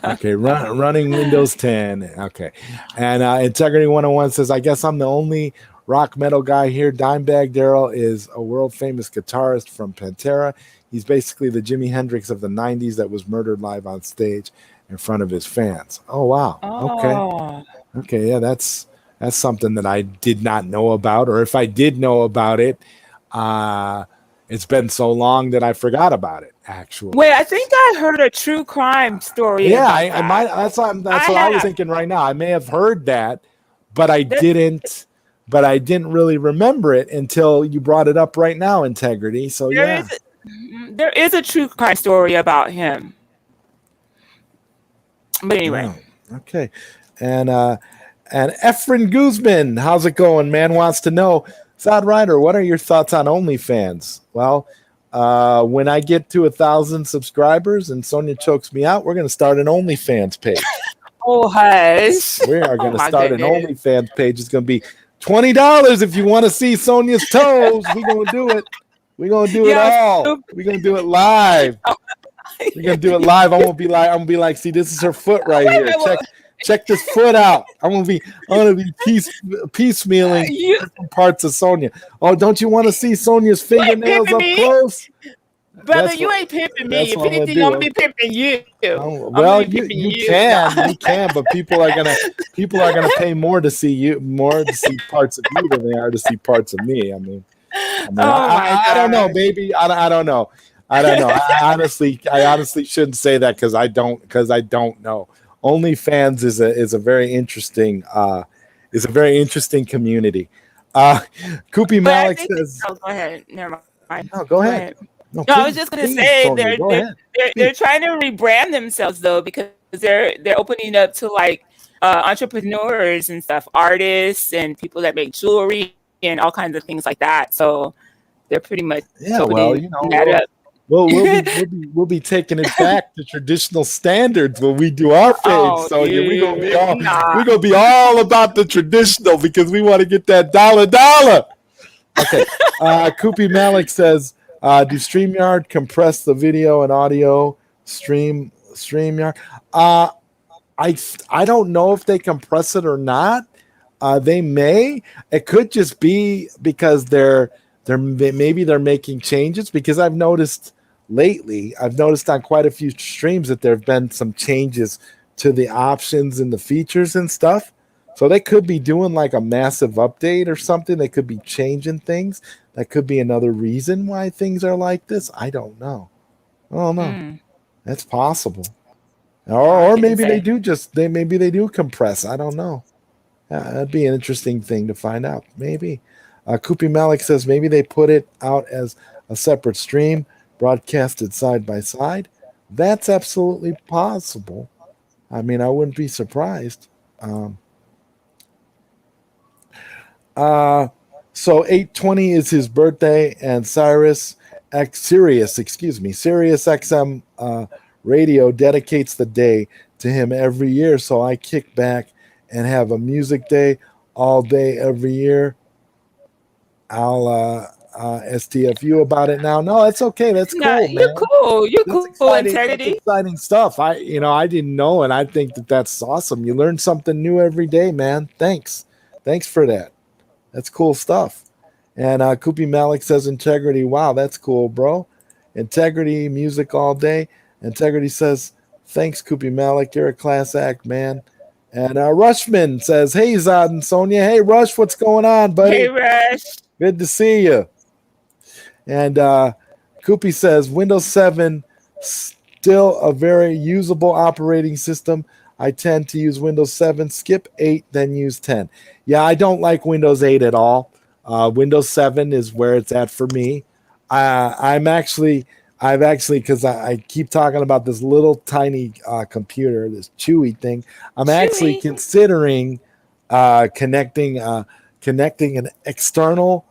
Okay, running Windows 10. Okay. And Integrity 101 says, I guess I'm the only rock metal guy here. Dimebag Darrell is a world famous guitarist from Pantera. He's basically the Jimi Hendrix of the 90s that was murdered live on stage in front of his fans. Oh, wow. Okay. Oh, Okay. Yeah, that's something that I did not know about. Or if I did know about it, it's been so long that I forgot about it, actually. wait, I think I heard a true crime story Yeah, about I might. that. That's I what I was have. thinking right now. I may have heard that, but I There, didn't. But I didn't really remember it until you brought it up right now, Integrity. So there yeah, is there is a true crime story about him. But anyway, yeah, okay. And Efren Guzman, how's it going? Man wants to know, ZodWriter, what are your thoughts on OnlyFans? Well, when I get to 1,000 subscribers and Sonia chokes me out, we're going to start an OnlyFans page. oh hush. We are Oh going to my start an goodness. OnlyFans page. It's going to be $20 if you want to see Sonia's toes. We're going to do it. We're going to do it Y'all all. stupid. We're going to do it live. We're going to do it live. I'm going to be like, see, this is her foot right Wait a here. minute, Check this foot out. I'm gonna be piecemealing you different parts of Sonia. Oh, don't you want to see Sonia's fingernails pimping up me? close? Brother, That's you what ain't pimping me. that's If what I'm gonna anything, I'm do. gonna be pimping you. Oh, I'm well, gonna be pimping you you. No. can, but people are gonna pay more to see you, more to see parts of you than they are to see parts of me. I mean, Oh my I don't know, gosh. baby. I don't know. I don't know. I honestly shouldn't say that because I don't know. OnlyFans is a very interesting community. Koopy But I Malik think says, oh, go ahead. Never mind. "No, go Go ahead. ahead. No, No, I was please, just gonna please, say Sonia, go ahead. they're Speak." trying to rebrand themselves though because they're opening up to like entrepreneurs and stuff, artists and people that make jewelry and all kinds of things like that. So they're pretty much Yeah, well, opening you know, that up. we'll be taking it back to traditional standards when we do our page, Oh, Sonia. dude, nah. We're gonna be all about the traditional because we want to get that dollar. Okay. Koopy Malik says, do StreamYard compress the video and audio StreamYard? I don't know if they compress it or not. They may. It could just be because maybe they're making changes, because I've noticed on quite a few streams that there have been some changes to the options and the features and stuff. So they could be doing like a massive update or something. They could be changing things. That could be another reason why things are like this. I don't know. Mm, That's possible. I Or couldn't maybe say. maybe they do compress. I don't know. That'd be an interesting thing to find out. Maybe. Koopy Malik says maybe they put it out as a separate stream, broadcasted side by side. That's absolutely possible. I mean, I wouldn't be surprised. Um, so 820 is his birthday, and Sirius XM radio dedicates the day to him every year. So I kick back and have a music day all day every year. I'll STFU about it now. No, it's okay. That's No, cool, you're man. cool. You're That's cool, exciting. That's integrity. exciting stuff. I didn't know, and I think that's awesome. You learn something new every day, man. Thanks for that. That's cool stuff. And Koopy Malik says integrity. Wow, that's cool, bro. Integrity, music all day. Integrity says, thanks, Koopy Malik. You're a class act, man. And Rushman says, hey, Zod and Sonia. Hey, Rush, what's going on, buddy? Hey, Rush. Good to see you. And Koopy says, Windows 7, still a very usable operating system. I tend to use Windows 7, skip 8, then use 10. Yeah, I don't like Windows 8 at all. Windows 7 is where it's at for me. Because I keep talking about this little tiny computer, this Chewy thing. I'm actually considering connecting an external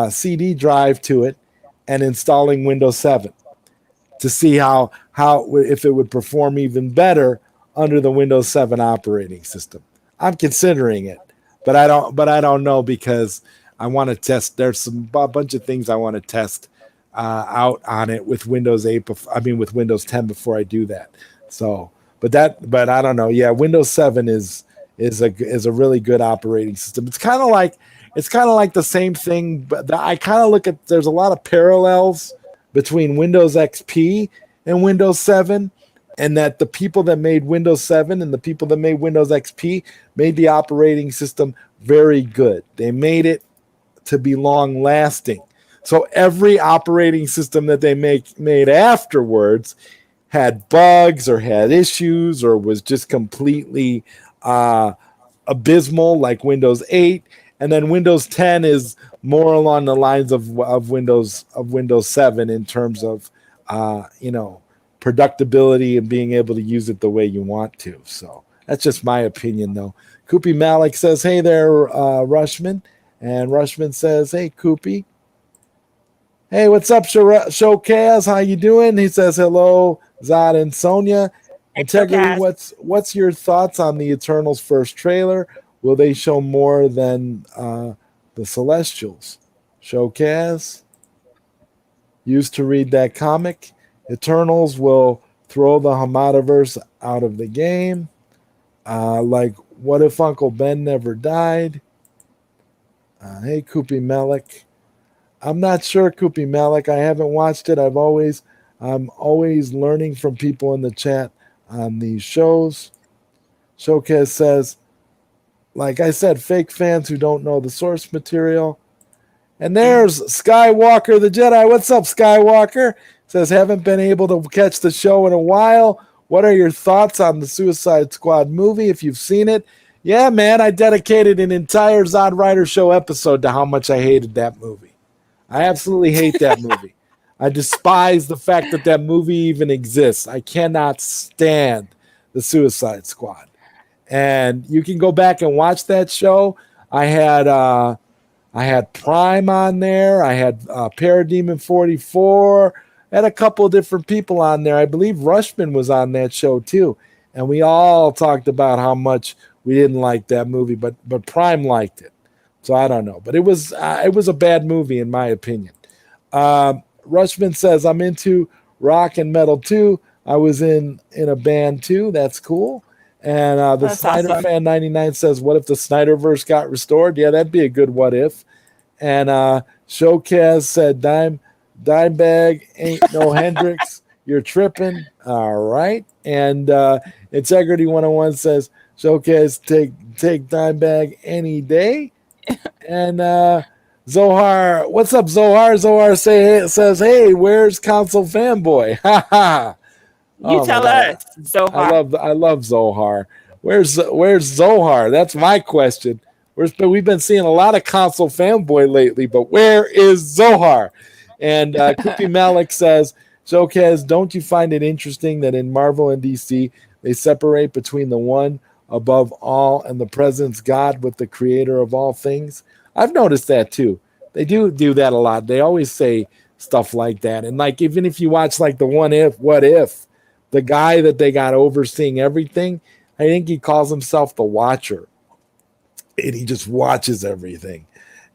CD drive to it and installing Windows 7 to see how if it would perform even better under the Windows 7 operating system. I'm considering it, but I don't know, because I want to test. There's a bunch of things I want to test out on it with Windows 8. With Windows 10 before I do that. So, but I don't know. Yeah, Windows 7 is a really good operating system. It's kind of like the same thing, but I kind of look at, there's a lot of parallels between Windows XP and Windows 7, and that the people that made Windows 7 and the people that made Windows XP made the operating system very good. They made it to be long lasting. So every operating system that they made afterwards had bugs or had issues or was just completely abysmal, like Windows 8. And then Windows 10 is more along the lines of Windows 7 in terms of productability and being able to use it the way you want to. So that's just my opinion, though. Koopy Malik says, "Hey there, Rushman," and Rushman says, "Hey, Koopy. Hey, what's up, Showcaz? How you doing?" He says, "Hello, Zod and Sonia. Integrity, what's your thoughts on the Eternals first trailer? Will they show more than the Celestials?" Showcaz used to read that comic. Eternals will throw the Hamadaverse out of the game. Like, what if Uncle Ben never died? Hey, Koopy Malik. I'm not sure, Koopy Malik. I haven't watched it. I'm always learning from people in the chat on these shows. Showcase says, like I said, fake fans who don't know the source material. And there's Skywalker the Jedi. What's up, Skywalker? Says, haven't been able to catch the show in a while. What are your thoughts on the Suicide Squad movie, if you've seen it? Yeah, man, I dedicated an entire ZodWriter show episode to how much I hated that movie. I absolutely hate that movie. I despise the fact that that movie even exists. I cannot stand the Suicide Squad. And you can go back and watch that show. I had Prime on there. I had Parademon 44. I had a couple of different people on there. I believe Rushman was on that show too. And we all talked about how much we didn't like that movie, but Prime liked it. So I don't know. But it was a bad movie in my opinion. Rushman says, I'm into rock and metal too. I was in a band too. That's cool. And the Snyder awesome. Fan 99 says, what if the Snyderverse got restored? Yeah, that'd be a good what if. And Showcaz said, Dimebag ain't no Hendrix. You're tripping. All right. And Integrity 101 says, Showcaz, take Dimebag any day. And Zohar, what's up, Zohar? Zohar says, hey, where's Console Fanboy? Ha ha. You tell us, Zohar. I love Zohar. Where's Zohar? That's my question. We've been seeing a lot of Console Fanboy lately, but where is Zohar? And Koopy Malik says, Showcaz, don't you find it interesting that in Marvel and DC, they separate between the one above all and the presence God with the creator of all things? I've noticed that too. They do that a lot. They always say stuff like that. And like, even if you watch like the what if, the guy that they got overseeing everything, I think he calls himself the Watcher. And he just watches everything.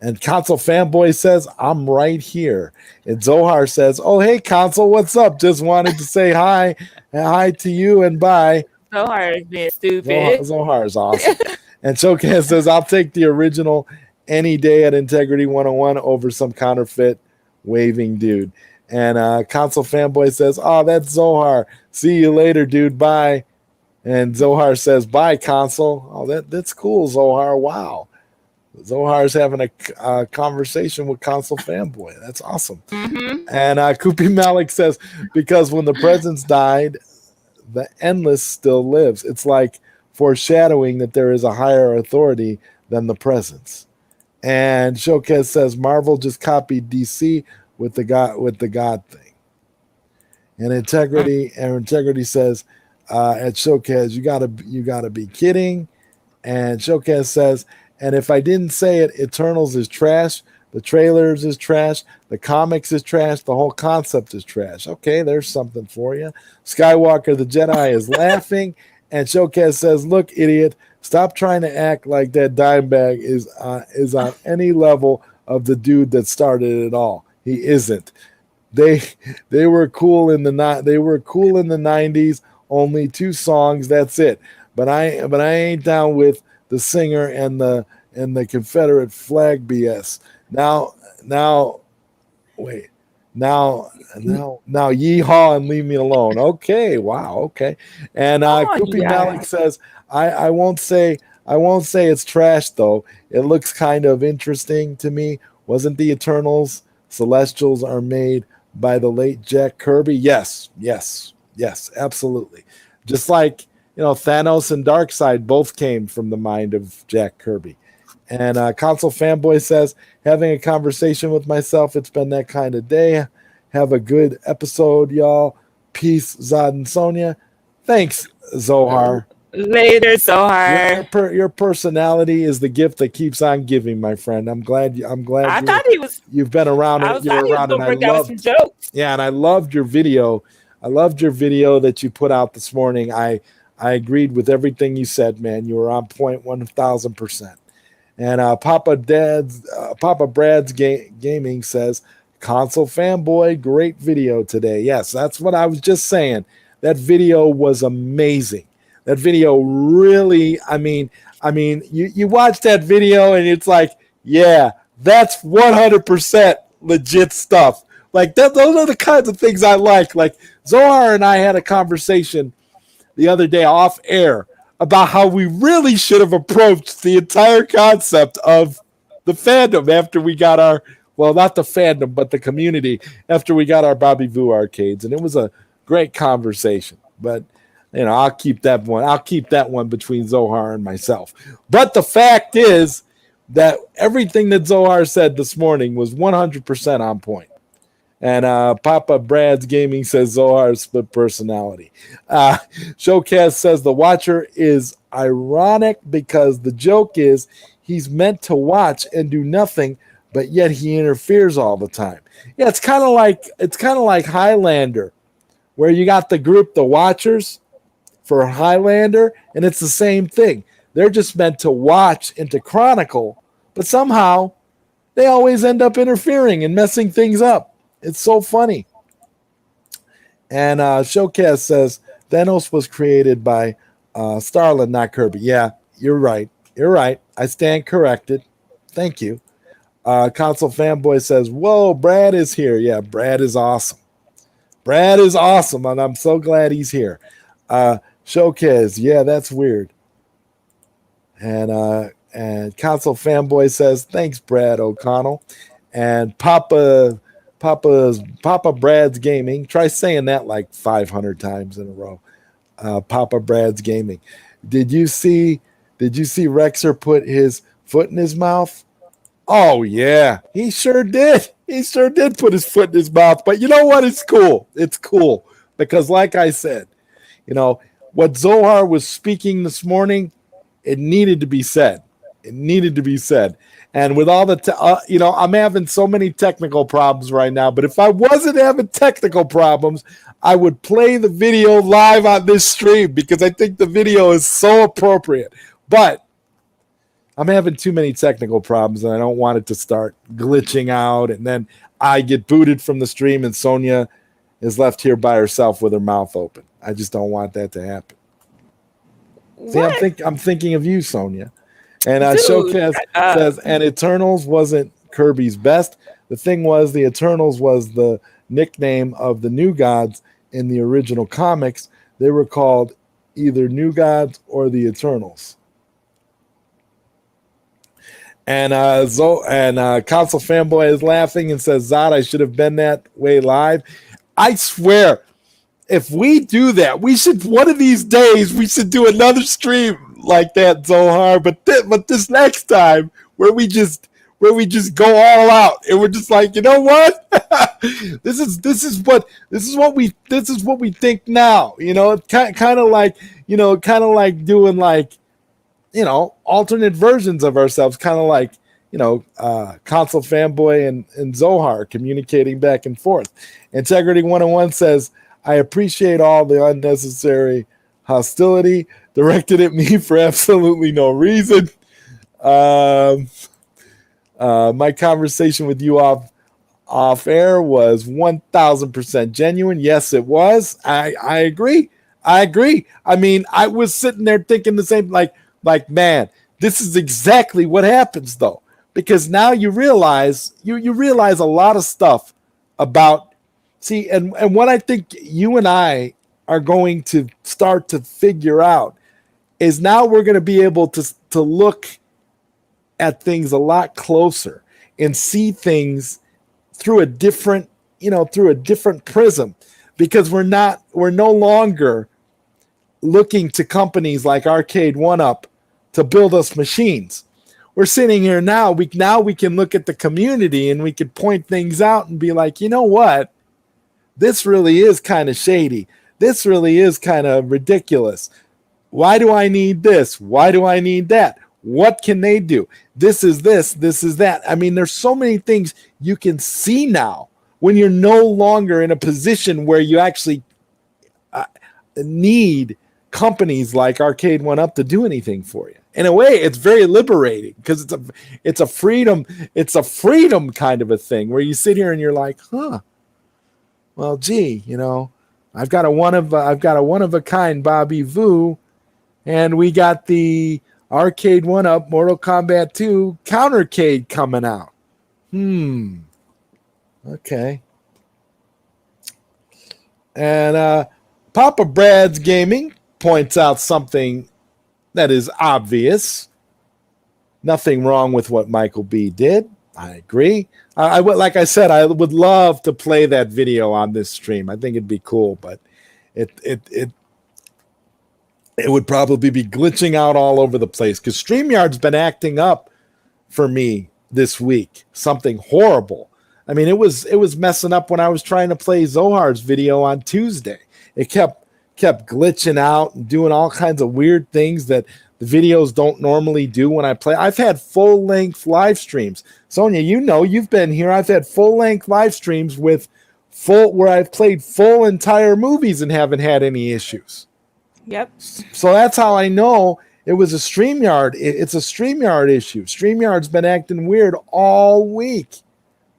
And Console Fanboy says, I'm right here. And Zohar says, oh, hey, Console, what's up? Just wanted to say hi. Hi to you and bye. Zohar is being stupid. Zohar is awesome. And Showcase says, I'll take the original any day at Integrity 101 over some counterfeit waving dude. And Console Fanboy says, oh, that's Zohar. See you later, dude. Bye. And Zohar says, bye, Console. Oh, that's cool, Zohar. Wow. Zohar's having a conversation with Console Fanboy. That's awesome. Mm-hmm. And Koopy Malik says, because when the presence died, the endless still lives. It's like foreshadowing that there is a higher authority than the presence. And Showcase says, Marvel just copied DC with the God thing. And Integrity says, at Showcase, you gotta be kidding. And Showcase says, and if I didn't say it, Eternals is trash, the trailers is trash, the comics is trash, the whole concept is trash. Okay, there's something for you. Skywalker the Jedi is laughing, and Showcase says, look, idiot, stop trying to act like that Dimebag is on any level of the dude that started it all. He isn't. They were cool in the 90s. Only 2 songs. That's it. But I ain't down with the singer and the Confederate flag BS. Now wait. Now, yeehaw and leave me alone. Okay, wow, okay. And Oh Koopy yeah. Malik says, I won't say it's trash though. It looks kind of interesting to me. Wasn't the Eternals Celestials are made by the late Jack Kirby? Yes, yes, yes, absolutely. Just like Thanos and Darkseid both came from the mind of Jack Kirby. And Console Fanboy says, having a conversation with myself. It's been that kind of day. Have a good episode, y'all. Peace, Zod and Sonia. Thanks, Zohar. Later, Zohar. Your personality is the gift that keeps on giving, my friend. I'm glad I thought he was. you've been around. I was You're thought he was around, and gonna I break out with loved. some jokes. Yeah, and I loved your video. I loved your video that you put out this morning. I agreed with everything you said, man. You were on point 1,000%. And Papa Brad's Gaming says, console fanboy, great video today. Yes, that's what I was just saying. That video was amazing. That video really, you watch that video and it's like, yeah, that's 100% legit stuff. Like those are the kinds of things I like. Like Zohar and I had a conversation the other day off air about how we really should have approached the entire concept of the fandom after we got our, well, not the fandom, but the community after we got our Bobby Voo arcades. And it was a great conversation. But, I'll keep that one. I'll keep that one between Zohar and myself. But the fact is that everything that Zohar said this morning was 100% on point. And Papa Brad's Gaming says Zohar's split personality. Showcast says the Watcher is ironic because the joke is he's meant to watch and do nothing, but yet he interferes all the time. Yeah, it's kind of like Highlander, where you got the group, the Watchers for Highlander, and it's the same thing. They're just meant to watch and to chronicle, but somehow they always end up interfering and messing things up. It's so funny. And Showcast says Thanos was created by Starlin, not Kirby. Yeah, you're right. You're right. I stand corrected. Thank you. Console Fanboy says, whoa, Brad is here. Yeah, Brad is awesome. Brad is awesome, and I'm so glad he's here. Showcase, yeah, that's weird. And Console Fanboy says, thanks, Brad O'Connell. And Papa Brad's Gaming. Try saying that like 500 times in a row. Papa Brad's Gaming. Did you see Rexer put his foot in his mouth? Oh yeah, he sure did. He sure did put his foot in his mouth. But you know what? It's cool. It's cool because, like I said, what Zohar was speaking this morning, it needed to be said. It needed to be said. And with all the, I'm having so many technical problems right now. But if I wasn't having technical problems, I would play the video live on this stream because I think the video is so appropriate. But I'm having too many technical problems, and I don't want it to start glitching out. And then I get booted from the stream, and Sonia is left here by herself with her mouth open. I just don't want that to happen. What? See, I'm thinking of you, Sonia. And Dude, Showcast says, and Eternals wasn't Kirby's best. The thing was, the Eternals was the nickname of the New Gods in the original comics. They were called either New Gods or the Eternals. And Console Fanboy is laughing and says, Zod, I should have been that way live. I swear, if we do that, we should, one of these days, we should do another stream like that, Zohar. But this next time, where we just go all out, and we're just like, you know what? this is what we think now. Kind of like doing like, alternate versions of ourselves, kind of like, Console Fanboy and Zohar communicating back and forth. Integrity 101 says, I appreciate all the unnecessary hostility directed at me for absolutely no reason. My conversation with you off air was 1,000% genuine. Yes, it was. I agree. I mean, I was sitting there thinking the same, like, man, this is exactly what happens though, because now you realize a lot of stuff about, see, and what I think you and I are going to start to figure out is now we're going to be able to look at things a lot closer and see things through a different, through a different prism, because we're no longer looking to companies like Arcade 1UP to build us machines. We're sitting here now. We can look at the community and we can point things out and be like, you know what? This really is kind of shady. This really is kind of ridiculous. Why do I need this? Why do I need that? What can they do? This is this. This is that. I mean, there's so many things you can see now when you're no longer in a position where you actually need companies like Arcade 1UP to do anything for you. In a way, it's very liberating because it's a freedom kind of a thing where you sit here and you're like, well, gee, I've got a one of a kind Bobby Vu, and we got the Arcade 1UP Mortal Kombat 2 Countercade coming out. Okay. And Papa Brad's Gaming points out something that is obvious. Nothing wrong with what Michael B. did. I agree. I would, like I said, I would love to play that video on this stream. I think it'd be cool, but it would probably be glitching out all over the place because StreamYard's been acting up for me this week. Something horrible. I mean, it was messing up when I was trying to play Zohar's video on Tuesday. It kept glitching out and doing all kinds of weird things that the videos don't normally do when I play. I've had full-length live streams. Sonia, you've been here. I've had full-length live streams where I've played full entire movies and haven't had any issues. Yep. So that's how I know it was a StreamYard. It's a StreamYard issue. StreamYard's been acting weird all week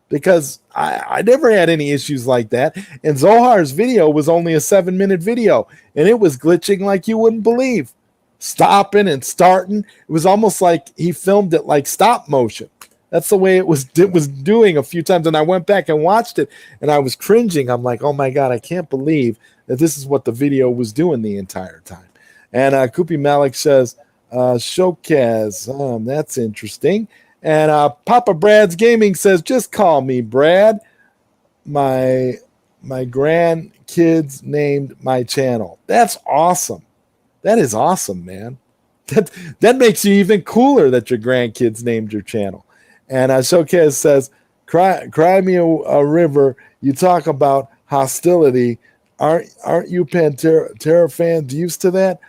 because I never had any issues like that. And Zohar's video was only a 7-minute video, and it was glitching like you wouldn't believe. Stopping and starting. It was almost like he filmed it like stop motion. That's the way it was doing a few times. And I went back and watched it, and I was cringing. I'm like, oh my God, I can't believe that this is what the video was doing the entire time. And Koopy Malik says, Showcase. That's interesting. And Papa Brad's Gaming says, just call me Brad. My grandkids named my channel. That's awesome. That is awesome, man. That makes you even cooler that your grandkids named your channel. And Showcase says, cry me a river. You talk about hostility. Aren't you Pantera fans used to that?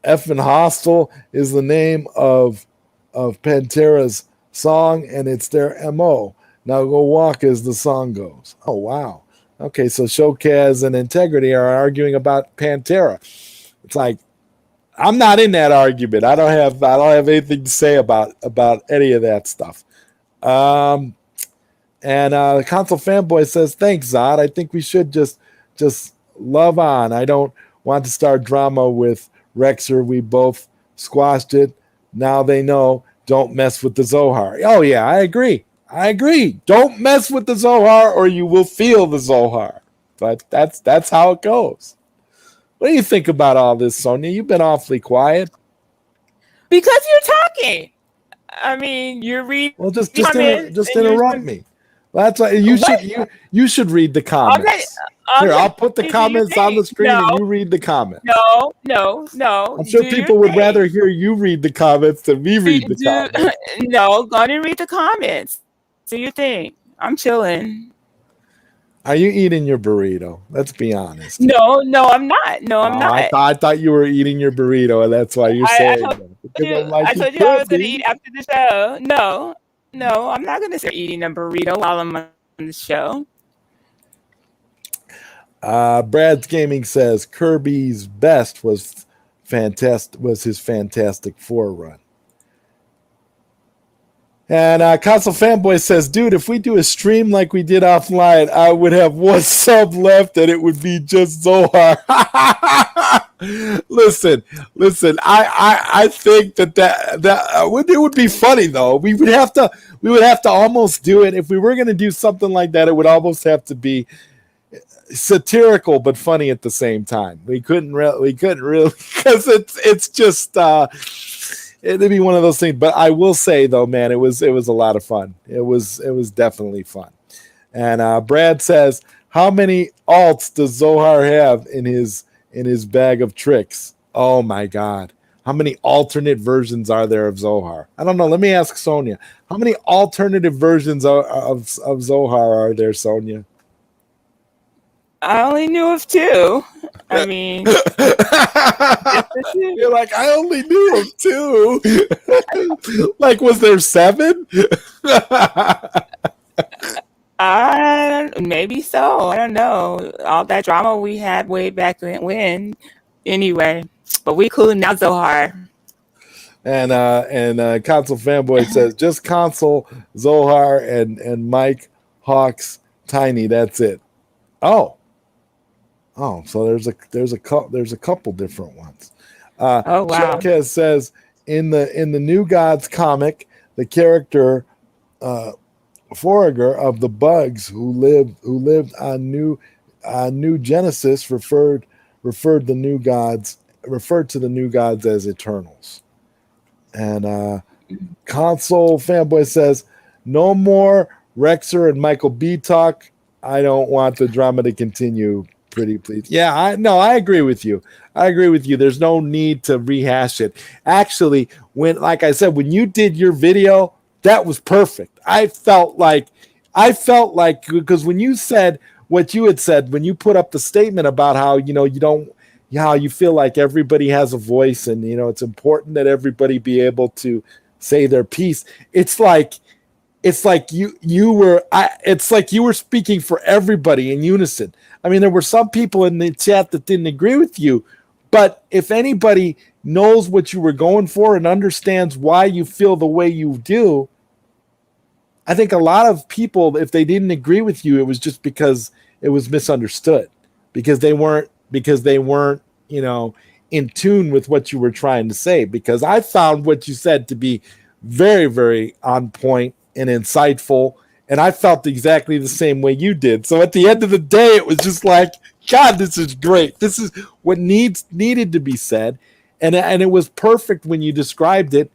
Effing Hostile is the name of Pantera's song, and it's their MO. Now go walk as the song goes. Oh, wow. Okay, so Showcase and Integrity are arguing about Pantera. It's like, I'm not in that argument. I don't have anything to say about any of that stuff. And the console fanboy says, thanks, Zod. I think we should just love on. I don't want to start drama with Rexer. We both squashed it. Now they know. Don't mess with the Zohar. Oh, yeah, I agree. Don't mess with the Zohar or you will feel the Zohar. But that's how it goes. What do you think about all this, Sonia? You've been awfully quiet. Because you're talking. I mean, you're reading. Well, just interrupt me. Well, that's why you should read the comments. Here, I'll put the comments on the screen and you read the comments. No. I'm sure people would rather hear you read the comments than me read the comments. No, go on and read the comments. Do your thing. I'm chilling. Are you eating your burrito? Let's be honest. No, I'm not. No, I'm not. I thought you were eating your burrito, and that's why you're saying that. I told you I was going to eat after the show. No, I'm not going to start eating a burrito while I'm on the show. Brad's Gaming says Kirby's best was his Fantastic Four run. And Console Fanboy says, dude, if we do a stream like we did offline, I would have one sub left and it would be just Zohar. Listen. I think that it would be funny though. We would have to almost do it if we were going to do something like that. It would almost have to be satirical but funny at the same time. We couldn't really because it's just it'd be one of those things. But I will say though, man, it was a lot of fun. It was definitely fun. And Brad says, how many alts does Zohar have in his bag of tricks? Oh my God. How many alternate versions are there of Zohar? I don't know. Let me ask Sonia. How many alternative versions of Zohar are there, Sonia? I only knew of 2. I mean, just the 2. You're like, I only knew of 2. Like, was there 7? Maybe so. I don't know. All that drama we had way back when. Anyway, but we cool now, Zohar. And Console Fanboy says, just Console, Zohar, and Mike, Hawks, Tiny. That's it. Oh, so there's a couple different ones. Oh wow. Chuckhead says in the New Gods comic, the character Forager of the Bugs who lived on New Genesis referred to the New Gods as Eternals. And Console Fanboy says, no more Rexer and Michael B talk. I don't want the drama to continue. Pretty please. Yeah, I agree with you. There's no need to rehash it. Actually, like I said, when you did your video, that was perfect. I felt like because when you said what you had said, when you put up the statement about how how you feel like everybody has a voice and it's important that everybody be able to say their piece. It's like you were speaking for everybody in unison. I mean, there were some people in the chat that didn't agree with you, but if anybody knows what you were going for and understands why you feel the way you do, I think a lot of people, if they didn't agree with you, it was just because it was misunderstood, because they weren't, in tune with what you were trying to say. Because I found what you said to be very, very on point and insightful, and I felt exactly the same way you did. So at the end of the day, it was just like, God, this is great. This is what needed to be said, and it was perfect when you described it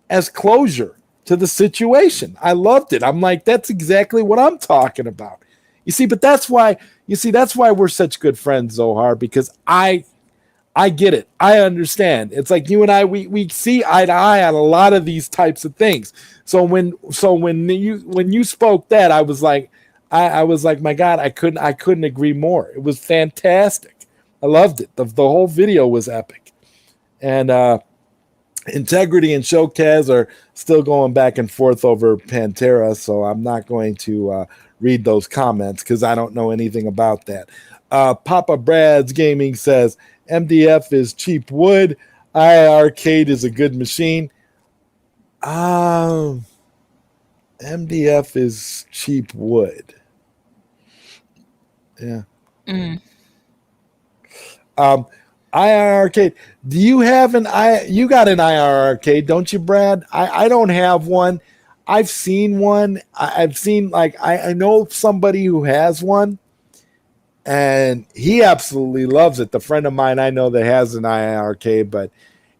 as closure to the situation. I loved it. I'm like, that's exactly what I'm talking about. You see, but that's why we're such good friends, Zohar, because I get it. I understand. It's like you and I, we see eye to eye on a lot of these types of things. So when you spoke that, I was like, my God, I couldn't agree more. It was fantastic. I loved it. The whole video was epic. And Integrity and Showcase are still going back and forth over Pantera, so I'm not going to read those comments because I don't know anything about that. Papa Brad's Gaming says, MDF is cheap wood. I Arcade is a good machine. MDF is cheap wood. Yeah. IR Arcade. Do you have you got an IR Arcade, don't you, Brad? I don't have one. I've seen one. I've seen I know somebody who has one, and he absolutely loves it. The friend of mine I know that has an IR Arcade, but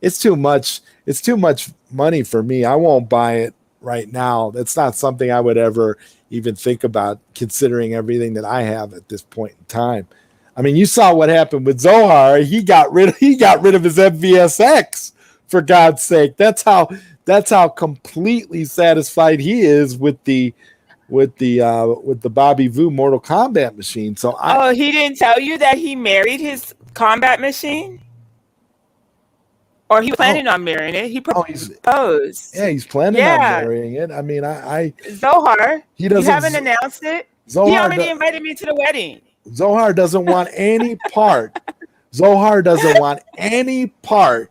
it's too much. It's too much money for me. I won't buy it right now. That's not something I would ever even think about, considering everything that I have at this point in time. I mean, you saw what happened with Zohar. He got rid of his MVSX, for God's sake. That's how completely satisfied he is with the Bobby Vu Mortal Kombat machine. So he didn't tell you that he married his combat machine? Or he was planning on marrying it. He proposed. He's planning on marrying it. I mean, Zohar, he doesn't, you haven't announced it? He already invited me to the wedding. Zohar doesn't want any part. Zohar doesn't want any part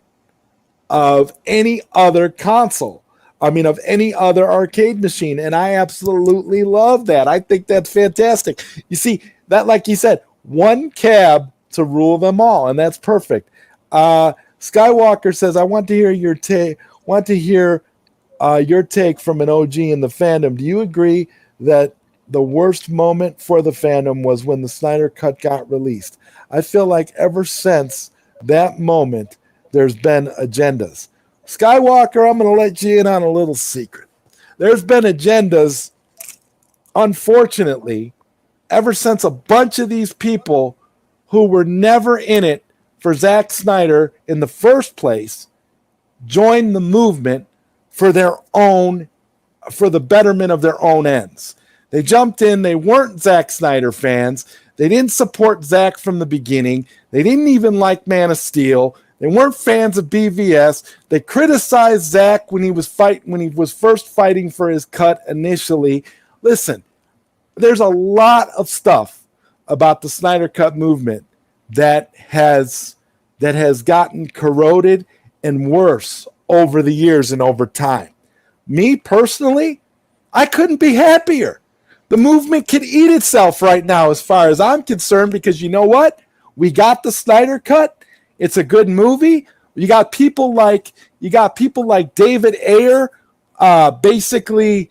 of any other console. I mean, of any other arcade machine. And I absolutely love that. I think that's fantastic. You see, that, like you said, one cab to rule them all. And that's perfect. Skywalker says, I want to hear your take. Want to hear your take from an OG in the fandom. Do you agree that the worst moment for the fandom was when the Snyder Cut got released? I feel like ever since that moment, there's been agendas. Skywalker, I'm going to let you in on a little secret. There's been agendas, unfortunately, ever since a bunch of these people who were never in it for Zack Snyder in the first place joined the movement for their own, for the betterment of their own ends. They jumped in. They weren't Zack Snyder fans. They didn't support Zack from the beginning. They didn't even like Man of Steel. They weren't fans of BVS. They criticized Zack when he was first fighting for his cut initially. Listen, there's a lot of stuff about the Snyder Cut movement that has gotten corroded and worse over the years and over time. Me personally, I couldn't be happier. The movement can eat itself right now as far as I'm concerned, because you know what? We got the Snyder Cut. It's a good movie. You got people like David Ayer, basically,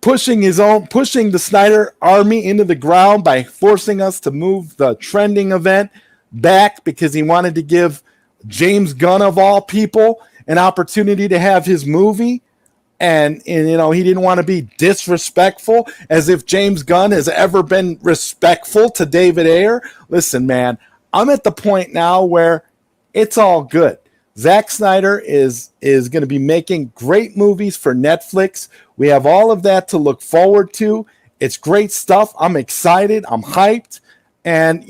pushing the Snyder Army into the ground by forcing us to move the trending event back because he wanted to give James Gunn, of all people, an opportunity to have his movie. And he didn't want to be disrespectful, as if James Gunn has ever been respectful to David Ayer. Listen, man, I'm at the point now where it's all good. Zack Snyder is going to be making great movies for Netflix. We have all of that to look forward to. It's great stuff. I'm excited. I'm hyped. And,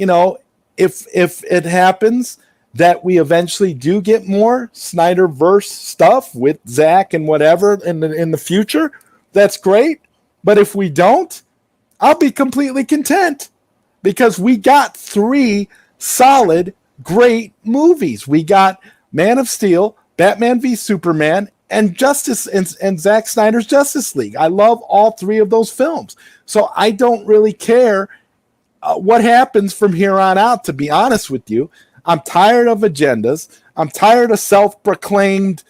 if it happens that we eventually do get more Snyderverse stuff with Zack and whatever in the future, that's great. But if we don't, I'll be completely content, because we got 3 solid, great movies. We got Man of Steel, Batman v Superman, and Zack Snyder's Justice League. I love all 3 of those films. So I don't really care what happens from here on out, to be honest with you. I'm tired of agendas. I'm tired of self-proclaimed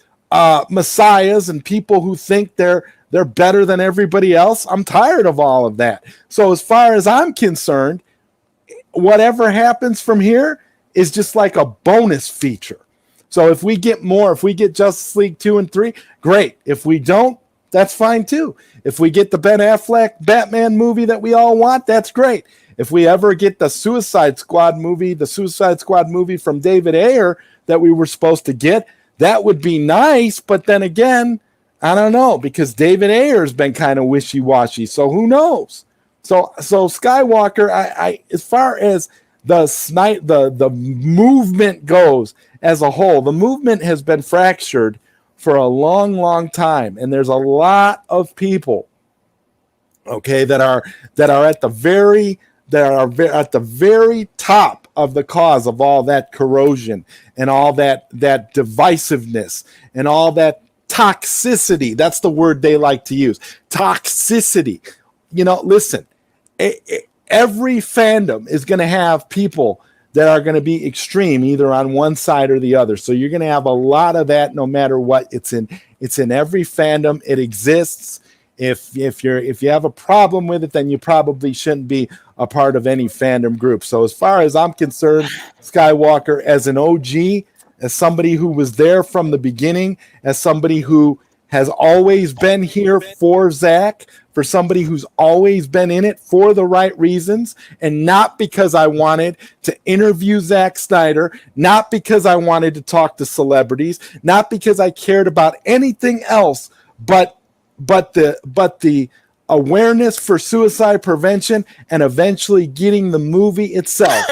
messiahs and people who think they're better than everybody else. I'm tired of all of that. So as far as I'm concerned, whatever happens from here is just like a bonus feature. So if we get Justice League 2 and 3, great. If we don't, that's fine too. If we get the Ben Affleck Batman movie that we all want, that's great. If we ever get the Suicide Squad movie from David Ayer that we were supposed to get, that would be nice. But then again, I don't know, because David Ayer's been kind of wishy-washy. So who knows? So Skywalker, I as far as the movement goes as a whole, the movement has been fractured for a long, long time, and there's a lot of people, okay, that are at the very top of the cause of all that corrosion and all that divisiveness and all that toxicity. That's the word they like to use. Toxicity. Listen, every fandom is going to have people that are going to be extreme, either on one side or the other. So you're going to have a lot of that no matter what. It's in every fandom. It exists. If you have a problem with it, then you probably shouldn't be a part of any fandom group. So as far as I'm concerned, Skywalker, as an OG, as somebody who was there from the beginning, as somebody who has always been here for Zack, for somebody who's always been in it for the right reasons, and not because I wanted to interview Zack Snyder, not because I wanted to talk to celebrities, not because I cared about anything else but the awareness for suicide prevention and eventually getting the movie itself.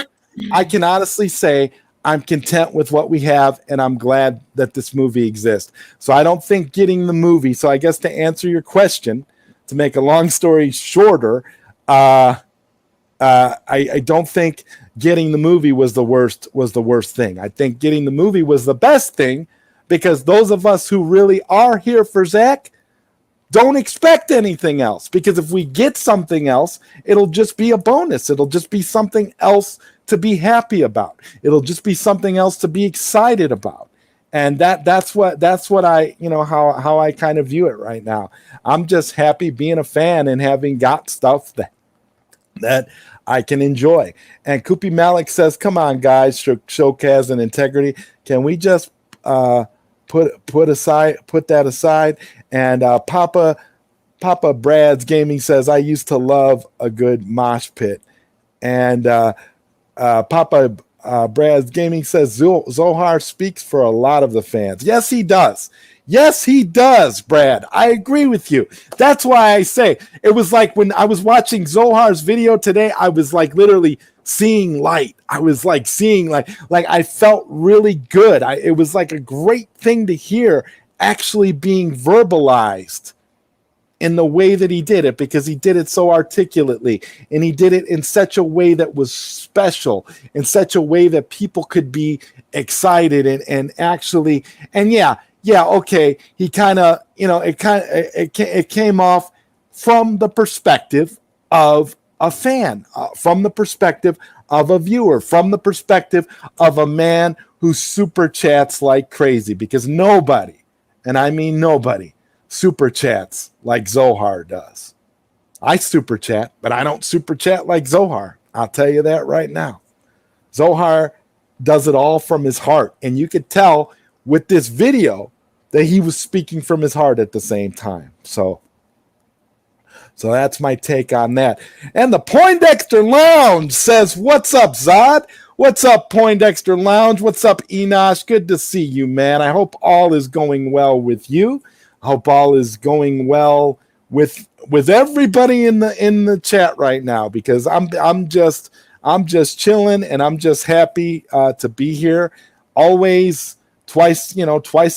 I can honestly say I'm content with what we have, and I'm glad that this movie exists. So I don't think getting the movie, so I guess to answer your question, to make a long story shorter, I don't think getting the movie was the worst thing. I think getting the movie was the best thing, because those of us who really are here for Zack, don't expect anything else, because if we get something else, it'll just be a bonus. It'll just be something else to be happy about. It'll just be something else to be excited about. And that's what I, how I kind of view it right now. I'm just happy being a fan and having got stuff that I can enjoy. And Kupi Malik says, come on, guys, show Kaz and integrity. Can we just put that aside? And Papa Brad's Gaming says, I used to love a good mosh pit. And Papa Brad's Gaming says, Zohar speaks for a lot of the fans. Yes, he does. Yes, he does, Brad. I agree with you. That's why I say it was like when I was watching Zohar's video today, I was like literally seeing light. I was like seeing like I felt really good. It was like a great thing to hear actually being verbalized in the way that he did it, because he did it so articulately, and he did it in such a way that was special, in such a way that people could be excited and actually, and yeah, okay, he kind of, it came off from the perspective of a fan, from the perspective of a viewer, from the perspective of a man who super chats like crazy, because nobody, and I mean nobody, super chats like Zohar does. I super chat, but I don't super chat like Zohar. I'll tell you that right now. Zohar does it all from his heart, and you could tell with this video that he was speaking from his heart at the same time. So that's my take on that. And the Poindexter Lounge says, what's up, Zod? What's up, Poindexter Lounge? What's up, Enosh? Good to see you, man. I hope all is going well with you. I hope all is going well with everybody in the chat right now, because I'm just chilling, and I'm just happy to be here. Always twice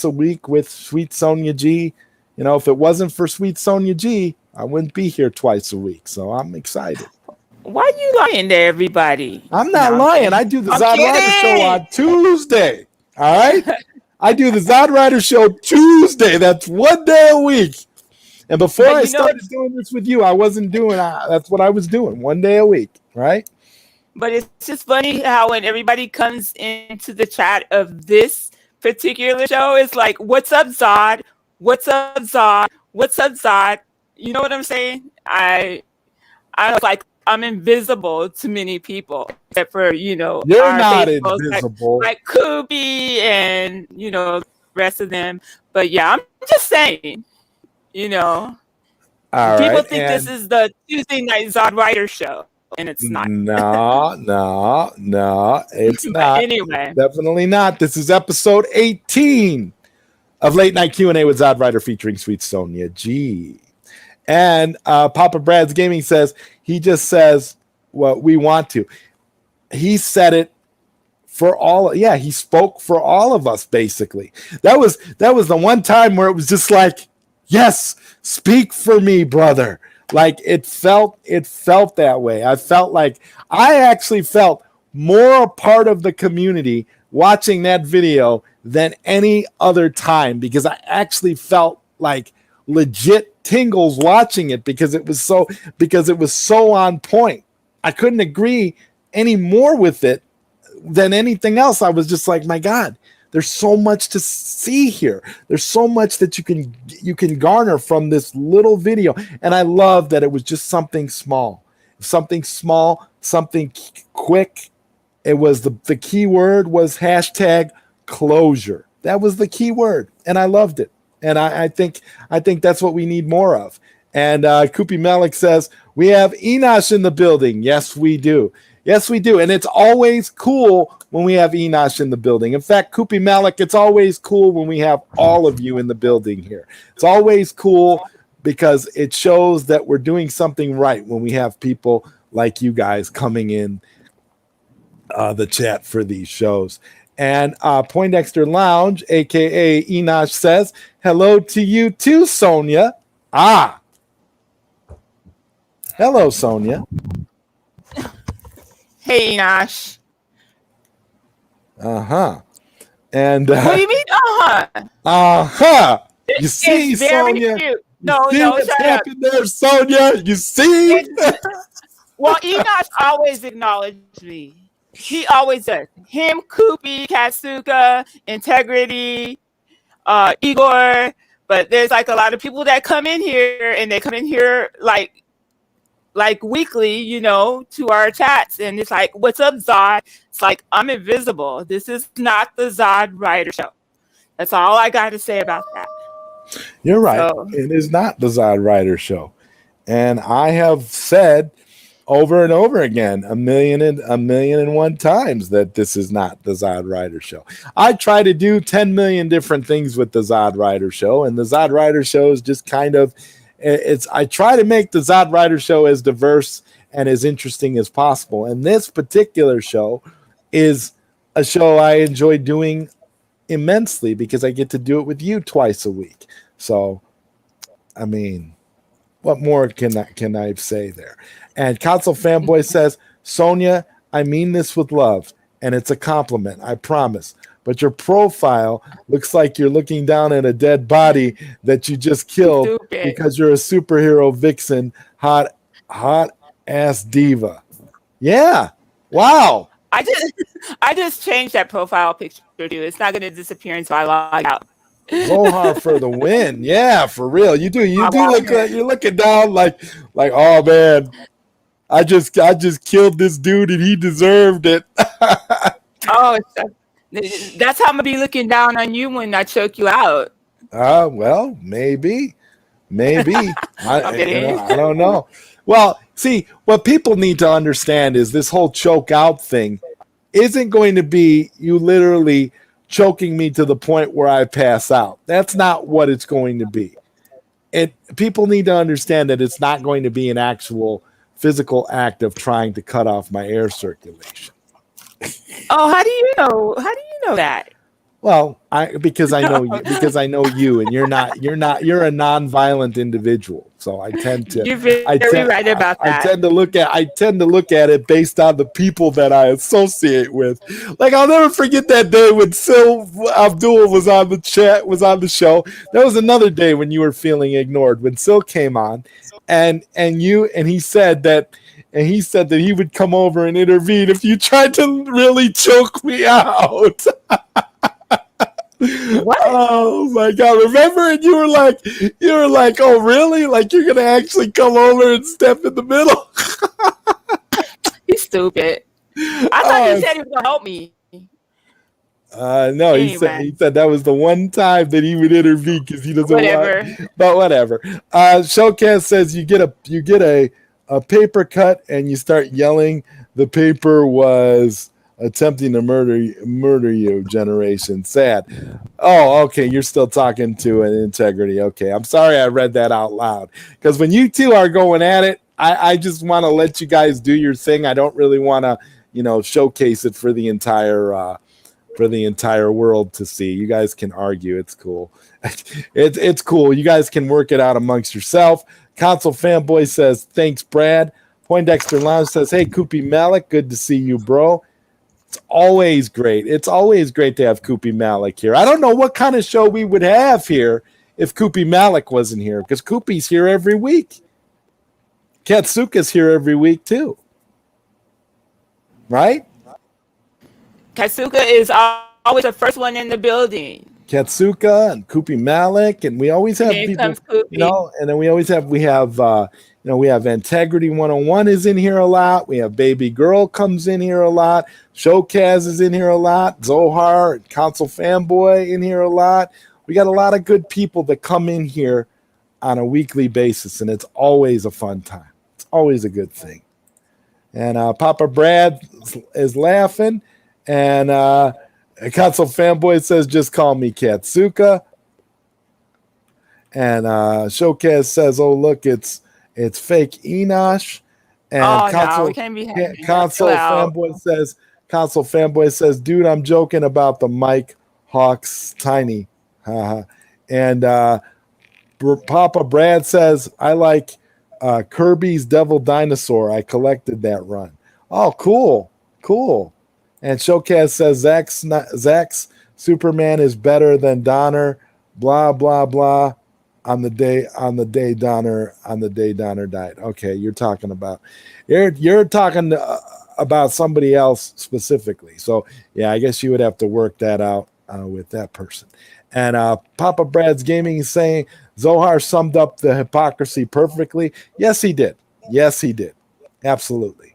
a week with Sweet Sonia G. If it wasn't for Sweet Sonia G, I wouldn't be here twice a week. So I'm excited. Why are you lying to everybody? I'm not lying. I do the ZodWriter show on Tuesday. All right. I do the ZodWriter show Tuesday. That's one day a week. And before I started doing this with you, I wasn't doing that's what I was doing, one day a week, right? But it's just funny how when everybody comes into the chat of this particular show, it's like, what's up, Zod? What's up, Zod? What's up, Zod? You know what I'm saying? I was like, I'm invisible to many people, except for, you're not invisible, like Kubi and the rest of them. But yeah, I'm just saying, All people right, think this is the Tuesday night ZodWriter show, and it's not. No, it's not. Anyway, definitely not. This is episode 18 of Late Night Q&A with ZodWriter featuring Sweet Sonia G. And Papa Brad's Gaming says, he just says what we want to. He said it for all. Yeah, he spoke for all of us, basically. That was the one time where it was just like, yes, speak for me, brother. Like it felt that way. I actually felt more a part of the community watching that video than any other time, because I actually felt like legit tingles watching it, because it was so on point. I couldn't agree any more with it than anything else. I was just like, my God, there's so much to see here. There's so much that you can garner from this little video. And I love that it was just something small, something quick. It was the key word was #closure. That was the key word, and I loved it. And I think that's what we need more of. And Kupi Malik says, we have Enosh in the building. Yes, we do. Yes, we do. And it's always cool when we have Enosh in the building. In fact, Kupi Malik, it's always cool when we have all of you in the building here. It's always cool because it shows that we're doing something right when we have people like you guys coming in the chat for these shows. And Poindexter Lounge, a.k.a. Enosh, says, hello to you too, Sonia. Hello, Sonia. Hey, Enosh. And what do you mean? You see, it's very Sonia, cute. You No, see no, what's shut up. happened there, Sonia? You see? Well, Enoch always acknowledged me. He always does. Him, Koopy, Katsuka, Integrity, Igor. But there's like a lot of people that come in here and they come in here like weekly, you know, to our chats. And it's like, what's up, Zod? It's like, I'm invisible. This is not the ZodWriter show. That's all I got to say about that. You're right. So, It is not the ZodWriter show. And I have said over and over again, a million and one times, that this is not the ZodWriter show. I try to do 10 million different things with the ZodWriter show, and the ZodWriter show is just kind of, I try to make the ZodWriter show as diverse and as interesting as possible. And this particular show is a show I enjoy doing immensely because I get to do it with you twice a week. So, I mean, what more can I say there? And Console Fanboy says, Sonia, I mean this with love, and it's a compliment, I promise. But your profile looks like you're looking down at a dead body that you just killed because you're a superhero vixen, hot ass diva. Yeah. Wow. I just changed that profile picture, dude. It's not going to disappear until I log out. Zohar for the win. Yeah, for real. You do look like you're looking down like, oh man, I just killed this dude and he deserved it. Oh, that's how I'm gonna be looking down on you when I choke you out. Well, maybe. I don't know. Well, see, what people need to understand is this whole choke out thing isn't going to be you literally choking me to the point where I pass out. That's not what it's going to be. People need to understand that it's not going to be an actual physical act of trying to cut off my air circulation. Oh, how do you know that? Well, because I know you, and you're a non-violent individual. So I tend to. You're very right about that. I tend to look at it based on the people that I associate with. Like, I'll never forget that day when Sil Abdul was on the show. There was another day when you were feeling ignored when Sil came on, and he said that he would come over and intervene if you tried to really choke me out. What? Oh my God! Remember, and you were like, oh really? Like you're gonna actually come over and step in the middle? He's stupid. I thought he said he was gonna help me. No, anyway. he said that was the one time that he would intervene because he doesn't want. But whatever. Showcast says you get a paper cut and you start yelling. The paper was attempting to murder you, generation. Sad. Oh, okay. You're still talking to an integrity. Okay. I'm sorry I read that out loud. Because when you two are going at it, I just want to let you guys do your thing. I don't really want to, showcase it for the entire world to see. You guys can argue. It's cool. It's cool. You guys can work it out amongst yourself. Console Fanboy says, thanks, Brad. Poindexter Lounge says, hey, Koopy Malik, good to see you, bro. It's always great. It's always great to have Koopy Malik here. I don't know what kind of show we would have here if Koopy Malik wasn't here, because Koopy's here every week. Katsuka's here every week, too. Right? Katsuka is always the first one in the building. Katsuka and Koopy Malik, and we always have people, and then we have Integrity 101 is in here a lot. We have Baby Girl comes in here a lot. Showcaz is in here a lot. Zohar and Console Fanboy in here a lot. We got a lot of good people that come in here on a weekly basis, and it's always a fun time. It's always a good thing. And Papa Brad is laughing, and Console Fanboy says, just call me Katsuka. And Showcaz says, oh, look, it's fake Enosh. And Console Fanboy says, dude, I'm joking about the Mike Hawks tiny. And Papa Brad says, I like Kirby's Devil Dinosaur. I collected that run. Oh, cool. And Showcaz says, Zach's Superman is better than Donner. Blah, blah, blah. on the day Donner died. Okay, you're talking about somebody else specifically. So yeah, I guess you would have to work that out with that person. And Papa Brad's Gaming is saying Zohar summed up the hypocrisy perfectly. Yes, he did. Yes, he did. Absolutely.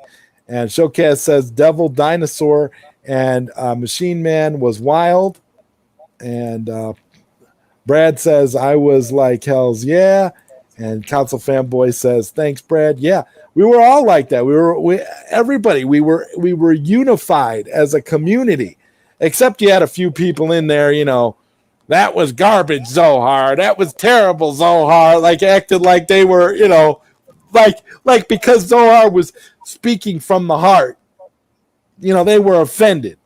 And Showcast says Devil Dinosaur and Machine Man was wild. And Brad says I was like hell's yeah. And Council Fanboy says thanks, Brad. Yeah, we were all like that. Everybody. We were unified as a community, except you had a few people in there. That was garbage, Zohar. That was terrible, Zohar. Like acted like they were, like because Zohar was speaking from the heart. They were offended.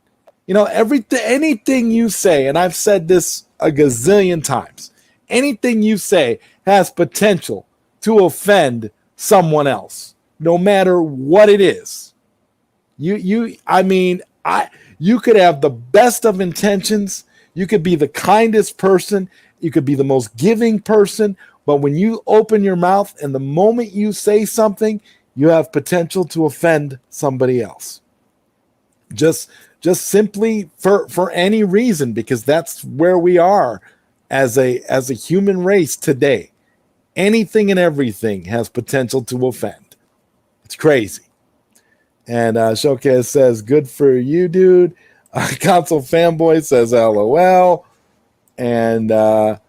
Anything you say, and I've said this a gazillion times, anything you say has potential to offend someone else, no matter what it is. You could have the best of intentions. You could be the kindest person. You could be the most giving person. But when you open your mouth and the moment you say something, you have potential to offend somebody else. Just simply for any reason, because that's where we are as a human race today. Anything and everything has potential to offend. It's crazy. And Showcase says, good for you, dude. Console Fanboy says, LOL. And Console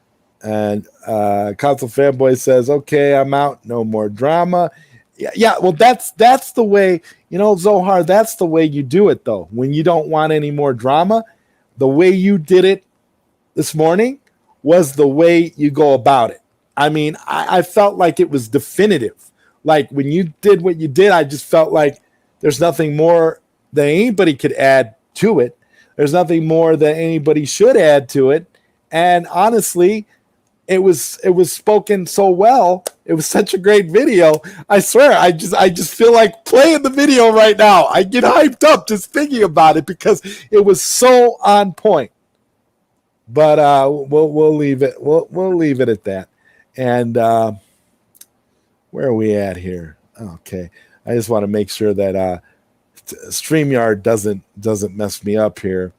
Fanboy says, okay, I'm out. No more drama. Yeah. Well, that's the way, Zohar, that's the way you do it, though. When you don't want any more drama, the way you did it this morning was the way you go about it. I mean, I felt like it was definitive. Like when you did what you did, I just felt like there's nothing more that anybody could add to it. There's nothing more that anybody should add to it. And honestly, it was spoken so well. It was such a great video. I swear, I just feel like playing the video right now. I get hyped up just thinking about it because it was so on point. But we'll leave it. We'll leave it at that. And where are we at here? Okay, I just want to make sure that StreamYard doesn't mess me up here.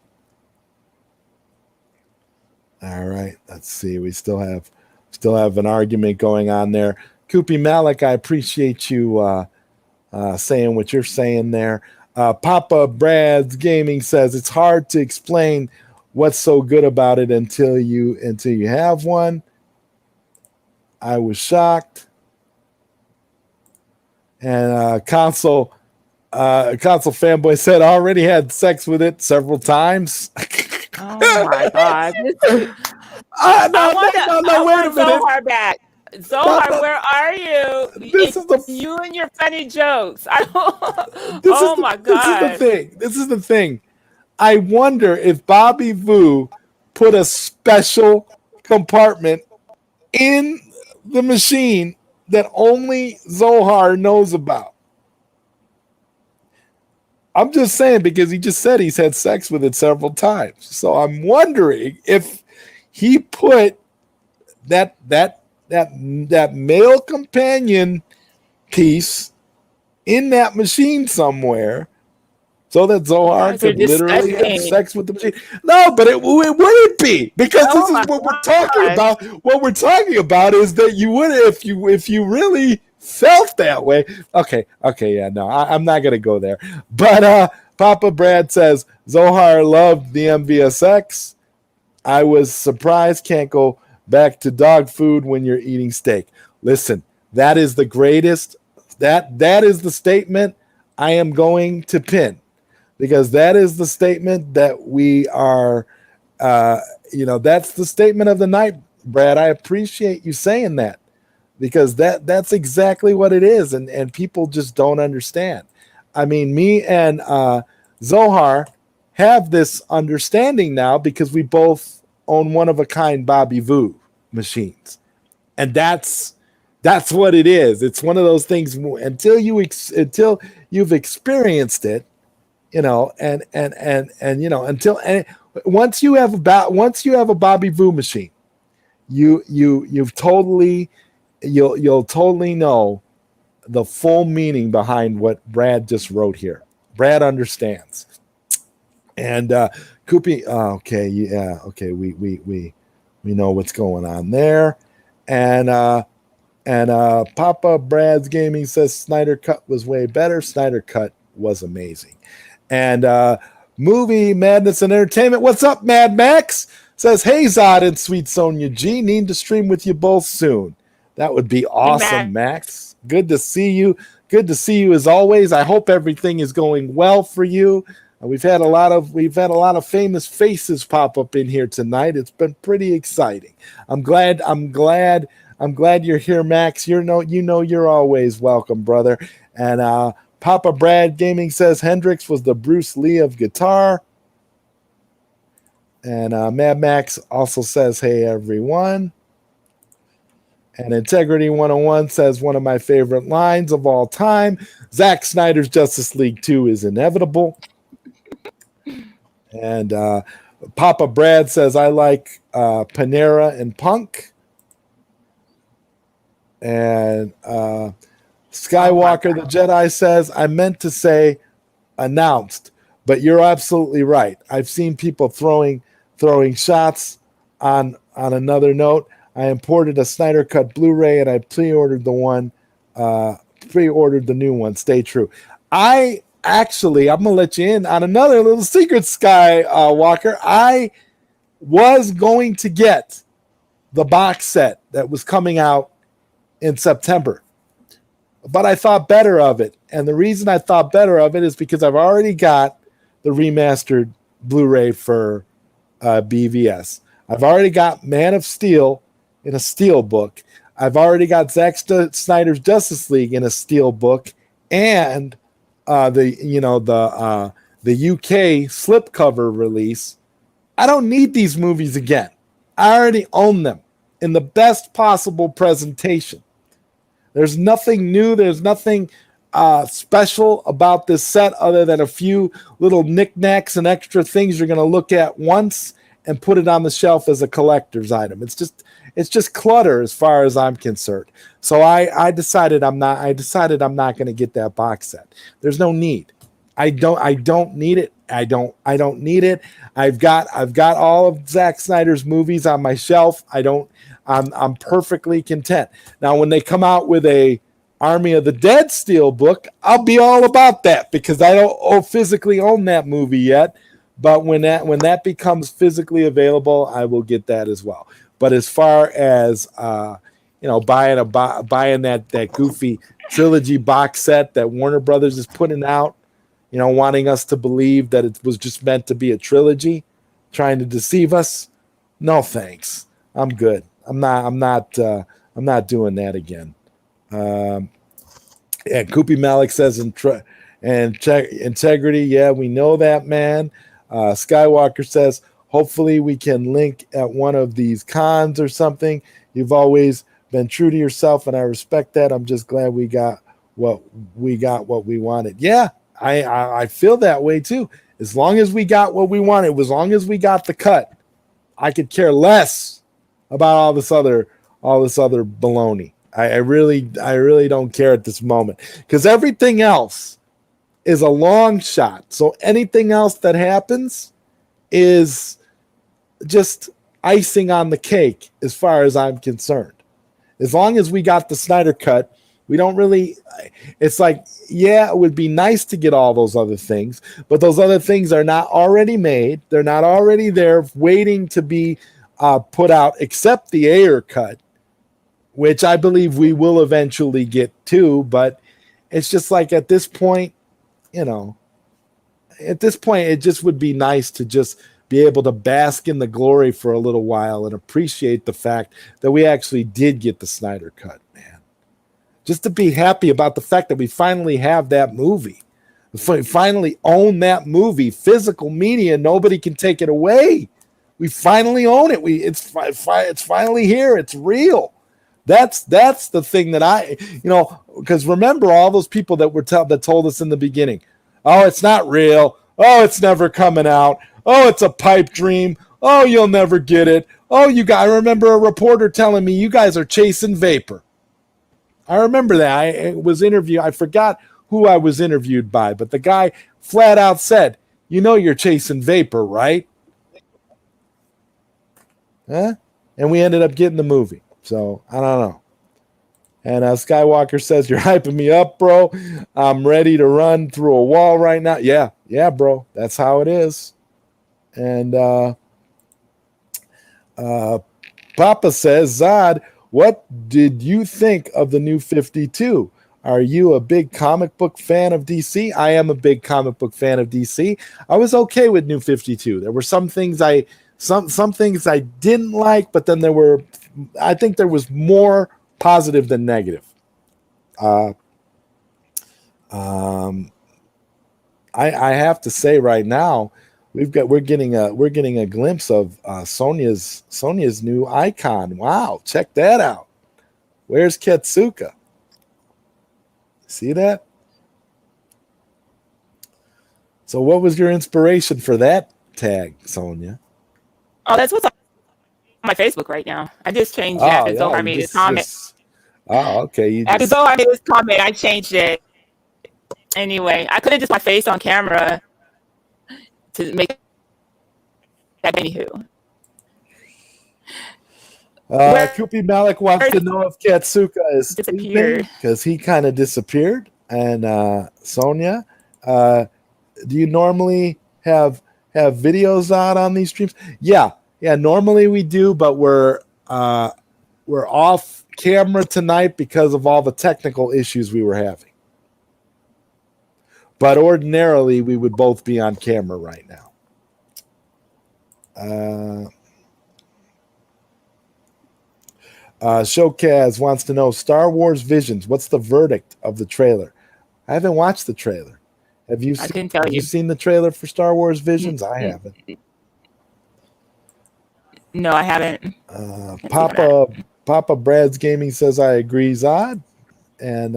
All right, let's see. We still have an argument going on there. Koopy Malik, I appreciate you saying what you're saying there. Papa Brad's Gaming says it's hard to explain what's so good about it until you have one. I was shocked. And console Fanboy said I already had sex with it several times. Oh my God! No, wait a minute. Zohar back. Zohar, where are you? You and your funny jokes. Oh my God! This is the thing. I wonder if Bobby Vu put a special compartment in the machine that only Zohar knows about. I'm just saying because he just said he's had sex with it several times. So I'm wondering if he put that male companion piece in that machine somewhere so that Zohar could literally have sex with the machine. No, but it wouldn't be because this is what we're talking about. What we're talking about is that you would if you really felt that way. Okay, yeah, no, I'm not gonna go there. But Papa Brad says Zohar loved the MVSX. I was surprised. Can't go back to dog food when you're eating steak. Listen, that is the greatest. That is the statement I am going to pin because that is the statement that we are. That's the statement of the night, Brad. I appreciate you saying that. Because that's exactly what it is, and people just don't understand. I mean, me and Zohar have this understanding now because we both own one-of-a-kind Bobby Vu machines, and that's what it is. It's one of those things until you've experienced it, once you have a Bobby Vu machine, you've totally you'll totally know the full meaning behind what Brad just wrote here. Brad understands. And Koopy, okay, yeah, okay, we know what's going on there. And Papa Brad's Gaming says Snyder Cut was way better. Snyder Cut was amazing. And Movie Madness and Entertainment, what's up, Mad Max? Says, hey, Zod and Sweet Sonia G, need to stream with you both soon. That would be awesome, Max. Good to see you. Good to see you as always. I hope everything is going well for you. We've had a lot of famous faces pop up in here tonight. It's been pretty exciting. I'm glad you're here, Max. You know you're always welcome, brother. And Papa Brad Gaming says Hendrix was the Bruce Lee of guitar. And Mad Max also says, hey, everyone. And Integrity 101 says one of my favorite lines of all time, Zack Snyder's Justice League 2 is inevitable. And Papa Brad says, I like Panera and Punk. And Skywalker the Jedi says, I meant to say announced, but you're absolutely right. I've seen people throwing shots. On another note, I imported a Snyder Cut Blu-ray and I pre-ordered the new one. Stay true. I'm gonna let you in on another little secret, Skywalker. I was going to get the box set that was coming out in September, but I thought better of it. And the reason I thought better of it is because I've already got the remastered Blu-ray for BVS. I've already got Man of Steel in a steel book. I've already got Zack Snyder's Justice League in a steel book, and the UK slipcover release. I don't need these movies again. I already own them in the best possible presentation. There's nothing new. There's nothing special about this set other than a few little knickknacks and extra things you're going to look at once and put it on the shelf as a collector's item. It's just clutter as far as I'm concerned. So I decided I'm not going to get that box set. There's no need. I don't need it. I don't need it. I've got all of Zack Snyder's movies on my shelf. I'm perfectly content. Now when they come out with a Army of the Dead steel book, I'll be all about that because I don't physically own that movie yet. But when that becomes physically available, I will get that as well. But as far as buying that goofy trilogy box set that Warner Brothers is putting out, wanting us to believe that it was just meant to be a trilogy, trying to deceive us, no thanks. I'm good. I'm not doing that again. And Koopy Malik says integrity. Yeah, we know that, man. Skywalker says, hopefully we can link at one of these cons or something. You've always been true to yourself, and I respect that. I'm just glad we got what we wanted. Yeah, I feel that way too. As long as we got what we wanted, as long as we got the cut, I could care less about all this other baloney. I really don't care at this moment because everything else is a long shot. So anything else that happens is just icing on the cake as far as I'm concerned. As long as we got the Snyder Cut, we don't really, it's like, yeah, it would be nice to get all those other things, but those other things are not already made. They're not already there waiting to be put out, except the Ayer cut, which I believe we will eventually get to, but it's just like at this point, it just would be nice to just be able to bask in the glory for a little while and appreciate the fact that we actually did get the Snyder Cut, man. Just to be happy about the fact that we finally have that movie. We finally own that movie. Physical media, nobody can take it away. We finally own it. It's finally here. It's real. That's the thing that because remember all those people that told us in the beginning, oh, it's not real. Oh, it's never coming out. Oh, it's a pipe dream. Oh, you'll never get it. Oh, I remember a reporter telling me you guys are chasing vapor. I remember that. I forgot who I was interviewed by, but the guy flat out said, you're chasing vapor, right? Huh? And we ended up getting the movie. So I don't know. And Skywalker says, you're hyping me up, bro. I'm ready to run through a wall right now. Yeah, bro. That's how it is. And Papa says, Zod, what did you think of the new 52? Are you a big comic book fan of DC? I am a big comic book fan of DC. I was okay with New 52. There were some things some things I didn't like, but then I think there was more positive than negative. I have to say right now, we're getting a glimpse of Sonya's new icon. Wow, check that out. Where's Ketsuka? See that? So what was your inspiration for that tag, Sonya? Oh, that's what's on my Facebook right now. I just changed it after Zohar made his comment. Okay. After Zohar made his comment, I changed it. Anyway, I couldn't just my face on camera to make that. Anywho. Koopy Malik wants to know if Katsuka is disappeared because he kind of disappeared. And Sonya, do you normally have videos out on these streams? Yeah. Normally we do, but we're off camera tonight because of all the technical issues we were having. But ordinarily we would both be on camera right now. Showcaz wants to know Star Wars Visions. What's the verdict of the trailer? I haven't watched the trailer. Have you seen the trailer for Star Wars Visions? I haven't. No, I haven't. Papa Brad's Gaming says I agree, Zod. And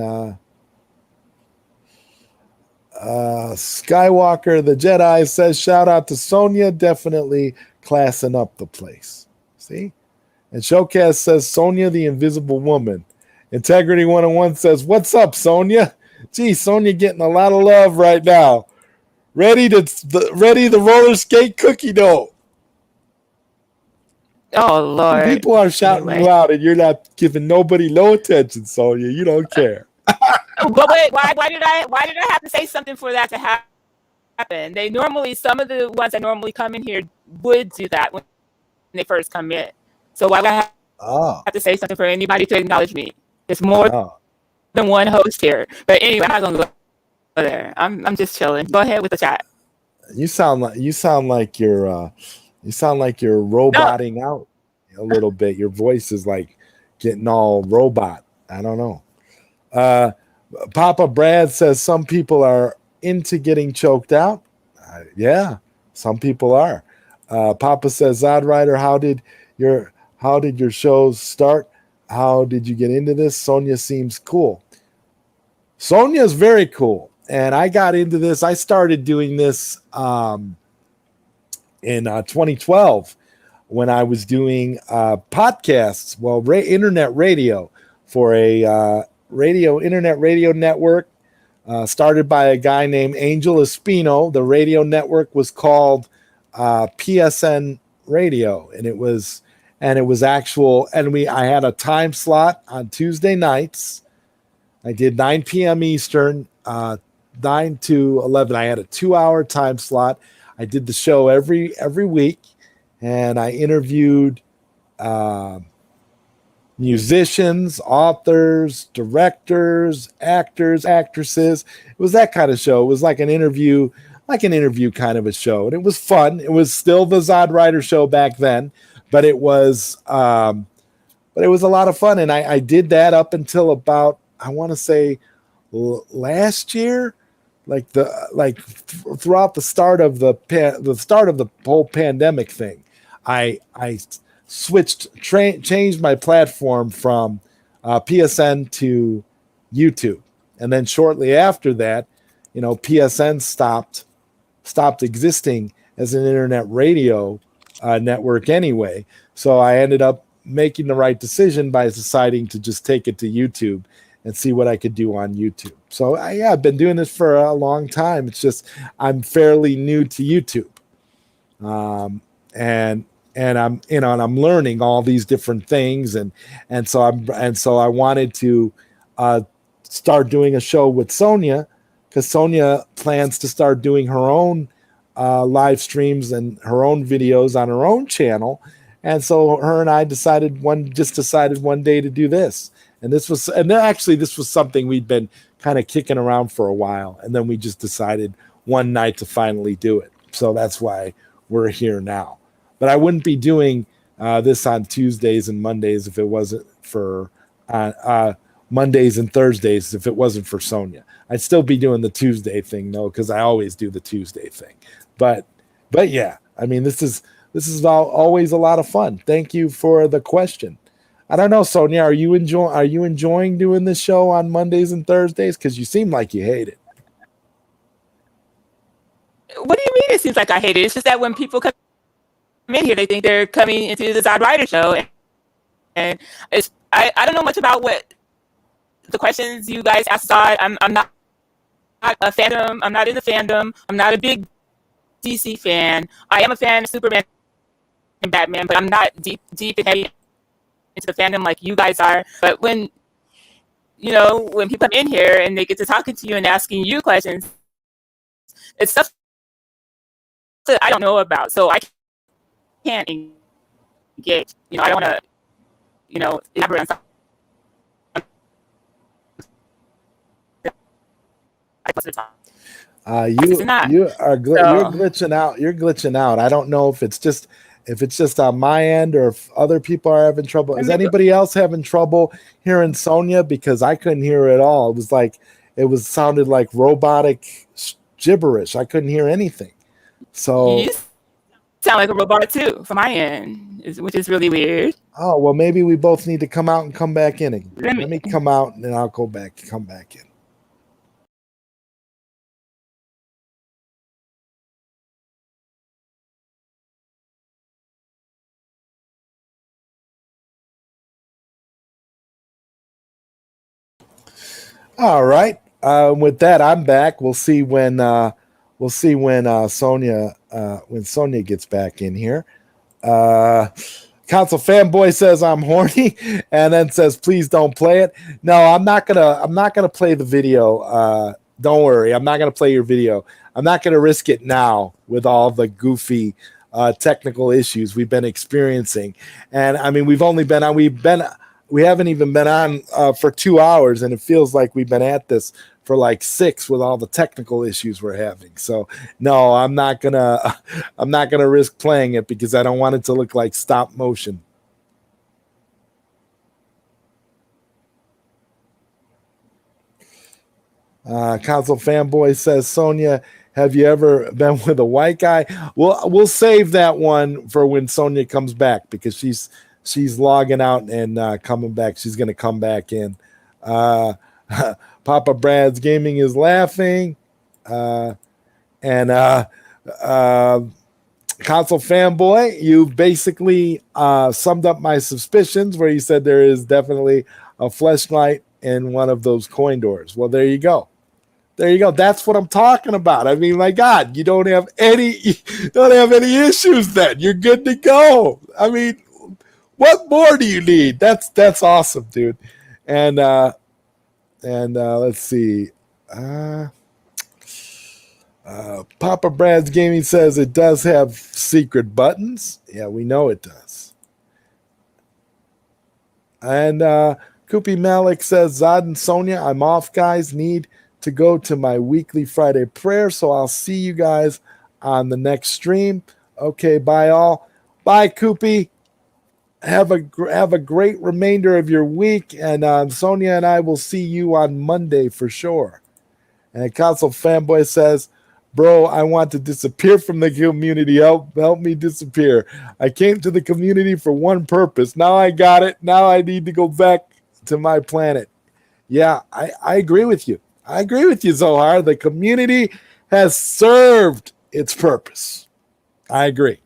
Skywalker the Jedi says shout out to Sonya, definitely classing up the place. See? And Showcast says Sonya the Invisible Woman. Integrity 101 says, what's up, Sonya? Gee, Sonya getting a lot of love right now. Ready the roller skate cookie dough. Oh Lord. People are shouting you out and you're not giving nobody no attention, Sonya. You don't care. But wait, why did I have to say something for that to happen? Some of the ones that normally come in here would do that when they first come in. So why would I have to say something for anybody to acknowledge me? There's more than one host here. But anyway, I'm not gonna go there. I'm just chilling. Go ahead with the chat. You sound like you're roboting out a little bit. Your voice is like getting all robot. I don't know. Papa Brad says some people are into getting choked out. Yeah, some people are. Papa says, ZodWriter, how did your shows start? How did you get into this? Sonya seems cool. Sonya's very cool. And I got into this. I started doing this in 2012 when I was doing podcasts, internet radio for a internet radio network started by a guy named Angel Espino. The radio network was called PSN Radio, and it was actual. And I had a time slot on Tuesday nights. I did 9 p.m. Eastern, 9 to 11. I had a 2-hour time slot. I did the show every week, and I interviewed musicians, authors, directors, actors, actresses. It was that kind of show. It was like an interview kind of a show. And it was fun. It was still the ZodWriter show back then, but it was a lot of fun. And I did that up until about, I want to say last year, throughout the start of the whole pandemic thing. I changed my platform from PSN to YouTube, and then shortly after that, PSN stopped existing as an internet radio network anyway. So I ended up making the right decision by deciding to just take it to YouTube and see what I could do on YouTube. So I've been doing this for a long time. It's just I'm fairly new to YouTube, and I'm and I'm learning all these different things, and so I wanted to start doing a show with Sonia, because Sonia plans to start doing her own live streams and her own videos on her own channel. And so her and I decided one day to do this. And this was something we'd been kind of kicking around for a while. And then we just decided one night to finally do it. So that's why we're here now. But I wouldn't be doing this on Tuesdays and Mondays if it wasn't for Mondays and Thursdays if it wasn't for Sonia. I'd still be doing the Tuesday thing though, because I always do the Tuesday thing. But yeah, I mean, this is always a lot of fun. Thank you for the question. I don't know, Sonia, are you enjoying doing this show on Mondays and Thursdays? Because you seem like you hate it. What do you mean? It seems like I hate it. It's just that when people come in here, they think they're coming into the ZodWriter show, and it's I don't know much about what the questions you guys asked Zod. I'm not a fandom. I'm not in the fandom. I'm not a big DC fan. I am a fan of Superman and Batman, but I'm not deep and heavy into the fandom like you guys are. But when people come in here and they get to talking to you and asking you questions, it's stuff that I don't know about, so I can't engage. I don't want to, elaborate on something. You're glitching out. You're glitching out. I don't know if it's just on my end or if other people are having trouble. Is anybody else having trouble hearing Sonia? Because I couldn't hear her at all. It sounded like robotic gibberish. I couldn't hear anything. So you sound like a robot too from my end, which is really weird. Oh, well, maybe we both need to come out and come back in again. Let me come out and then I'll come back in. All right. With that, I'm back. We'll see when Sonia gets back in here. Council Fanboy says I'm horny, and then says please don't play it. No, I'm not gonna play the video. Don't worry, I'm not gonna play your video. I'm not gonna risk it now with all the goofy technical issues we've been experiencing. And I mean, we haven't even been on for 2 hours, and it feels like we've been at this for like 6 with all the technical issues we're having. So no, I'm not gonna risk playing it because I don't want it to look like stop motion. Council Fanboy says, Sonia, have you ever been with a white guy? We'll save that one for when Sonia comes back, because she's logging out and coming back. She's going to come back in. Papa Brad's Gaming is laughing. And Console Fanboy, you basically summed up my suspicions where you said there is definitely a fleshlight in one of those coin doors. Well, there you go. There you go. That's what I'm talking about. I mean, my God, you don't have any issues then. You're good to go. I mean, what more do you need? That's awesome, dude. And let's see. Papa Brad's Gaming says it does have secret buttons. Yeah, we know it does. And Koopy Malik says, Zod and Sonia, I'm off, guys. Need to go to my weekly Friday prayer, so I'll see you guys on the next stream. Okay, bye all. Bye, Koopy. Have a great remainder of your week, and Sonia and I will see you on Monday for sure. And Console Fanboy says, bro, I want to disappear from the community. Help me disappear. I came to the community for one purpose. Now I got it. Now I need to go back to my planet. Yeah, I agree with you. I agree with you, Zohar. The community has served its purpose. I agree.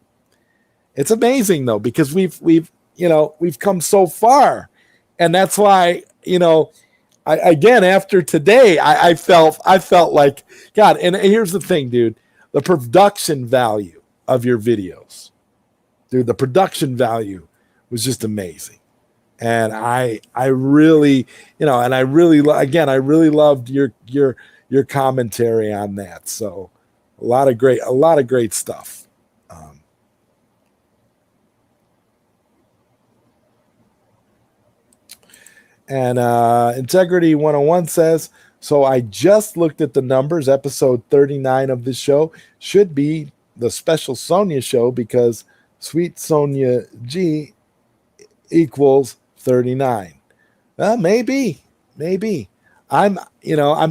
It's amazing though, because we've come so far, and that's why again after today I felt like God. And here's the thing, dude: the production value of your videos, dude. The production value was just amazing. And I really, and I really, again, I really loved your commentary on that. So a lot of great stuff. And Integrity 101 says, so I just looked at the numbers. Episode 39 of this show should be the special Sonia show because SweetSonjaG equals 39. Maybe. I'm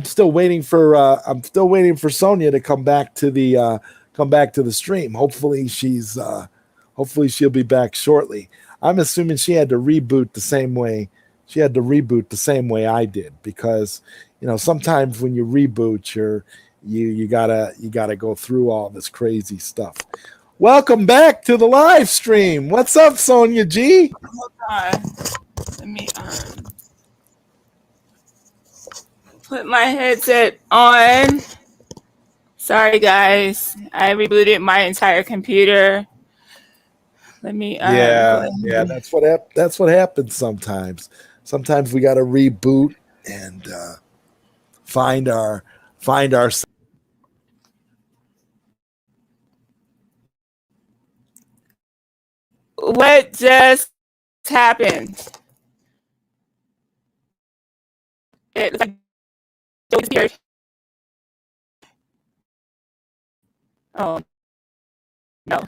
still waiting for Sonia to come back to the stream. Hopefully she'll be back shortly. I'm assuming she had to reboot the same way. She had to reboot the same way I did, because sometimes when you reboot, you gotta go through all this crazy stuff. Welcome back to the live stream. What's up, Sonia G? Hold on. Let me put my headset on. Sorry, guys. I rebooted my entire computer. Let me. Yeah. That's what happens sometimes. Sometimes we got to reboot and find our. What just happened? It looks like Joey disappeared. Oh no.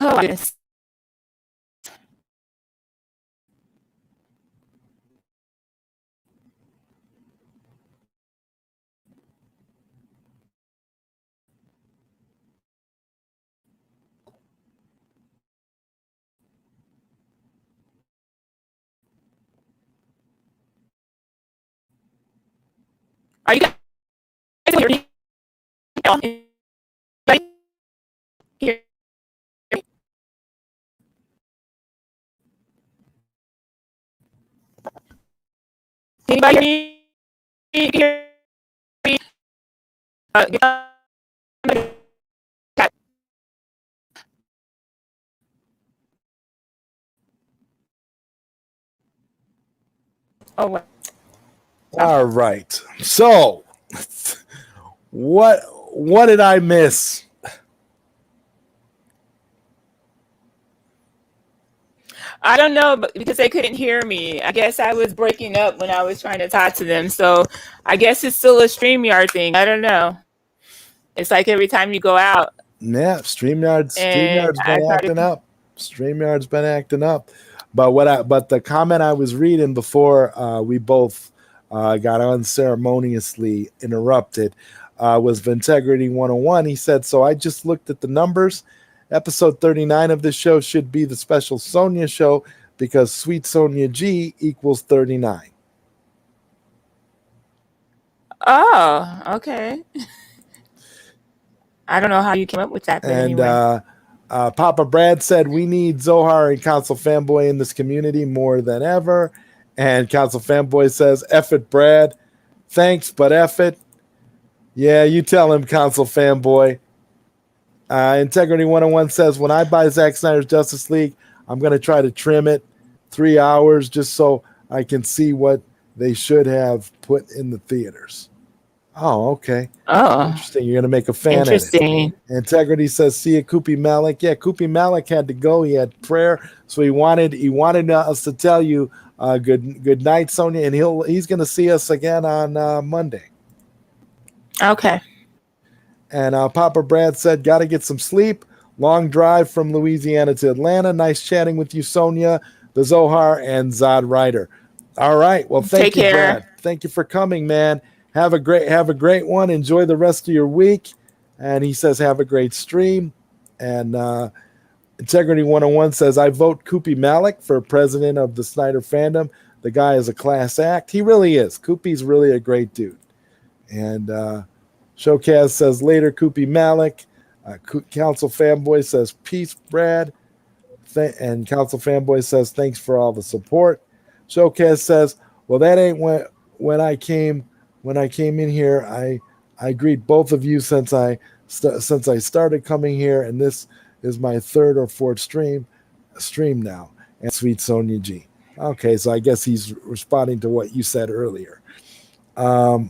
Oh, yes. Are you guys hearing me? Anybody hear me? Anybody hear me? Oh, what? All right. So, what did I miss? I don't know, but because they couldn't hear me. I guess I was breaking up when I was trying to talk to them. So I guess it's still a StreamYard thing. I don't know. It's like every time you go out. Yeah, StreamYard's And been acting up. StreamYard's been acting up. But the comment I was reading before we both got unceremoniously interrupted was Vintegrity 101. He said, so I just looked at the numbers. Episode 39 of this show should be the special Sonia show because SweetSonjaG equals 39. Oh, okay. I don't know how you came up with that. But And anyway. Papa Brad said, we need Zohar and Council Fanboy in this community more than ever. And Council Fanboy says, F it, Brad. Thanks, but F it. Yeah, you tell him, Council Fanboy. Integrity 101 says, when I buy Zack Snyder's Justice League, I'm going to try to trim it 3 hours just so I can see what they should have put in the theaters. Oh, okay. Oh, interesting. You're going to make a fan interesting. edit. Integrity says, see ya, Kupi Malik. Yeah, Kupi Malik had to go. He had prayer. So he wanted us to tell you good night, Sonia. And he's going to see us again on Monday. Okay. And Papa Brad said, got to get some sleep. Long drive from Louisiana to Atlanta. Nice chatting with you, Sonia, the Zohar, and ZodWriter. All right. Well, thank Take you, care. Brad. Thank you for coming, man. Have a great one. Enjoy the rest of your week. And he says, have a great stream. And Integrity 101 says, I vote Koopy Malik for president of the Snyder fandom. The guy is a class act. He really is. Koopy's really a great dude. And Showcast says, later, Koopy Malik. Council Fanboy says, peace, Brad. And Council Fanboy says, thanks for all the support. Showcast says, well, that ain't when I came in here. I greet both of you since I started coming here, and this is my third or fourth stream now. And SweetSonjaG. Okay, so I guess he's responding to what you said earlier. Who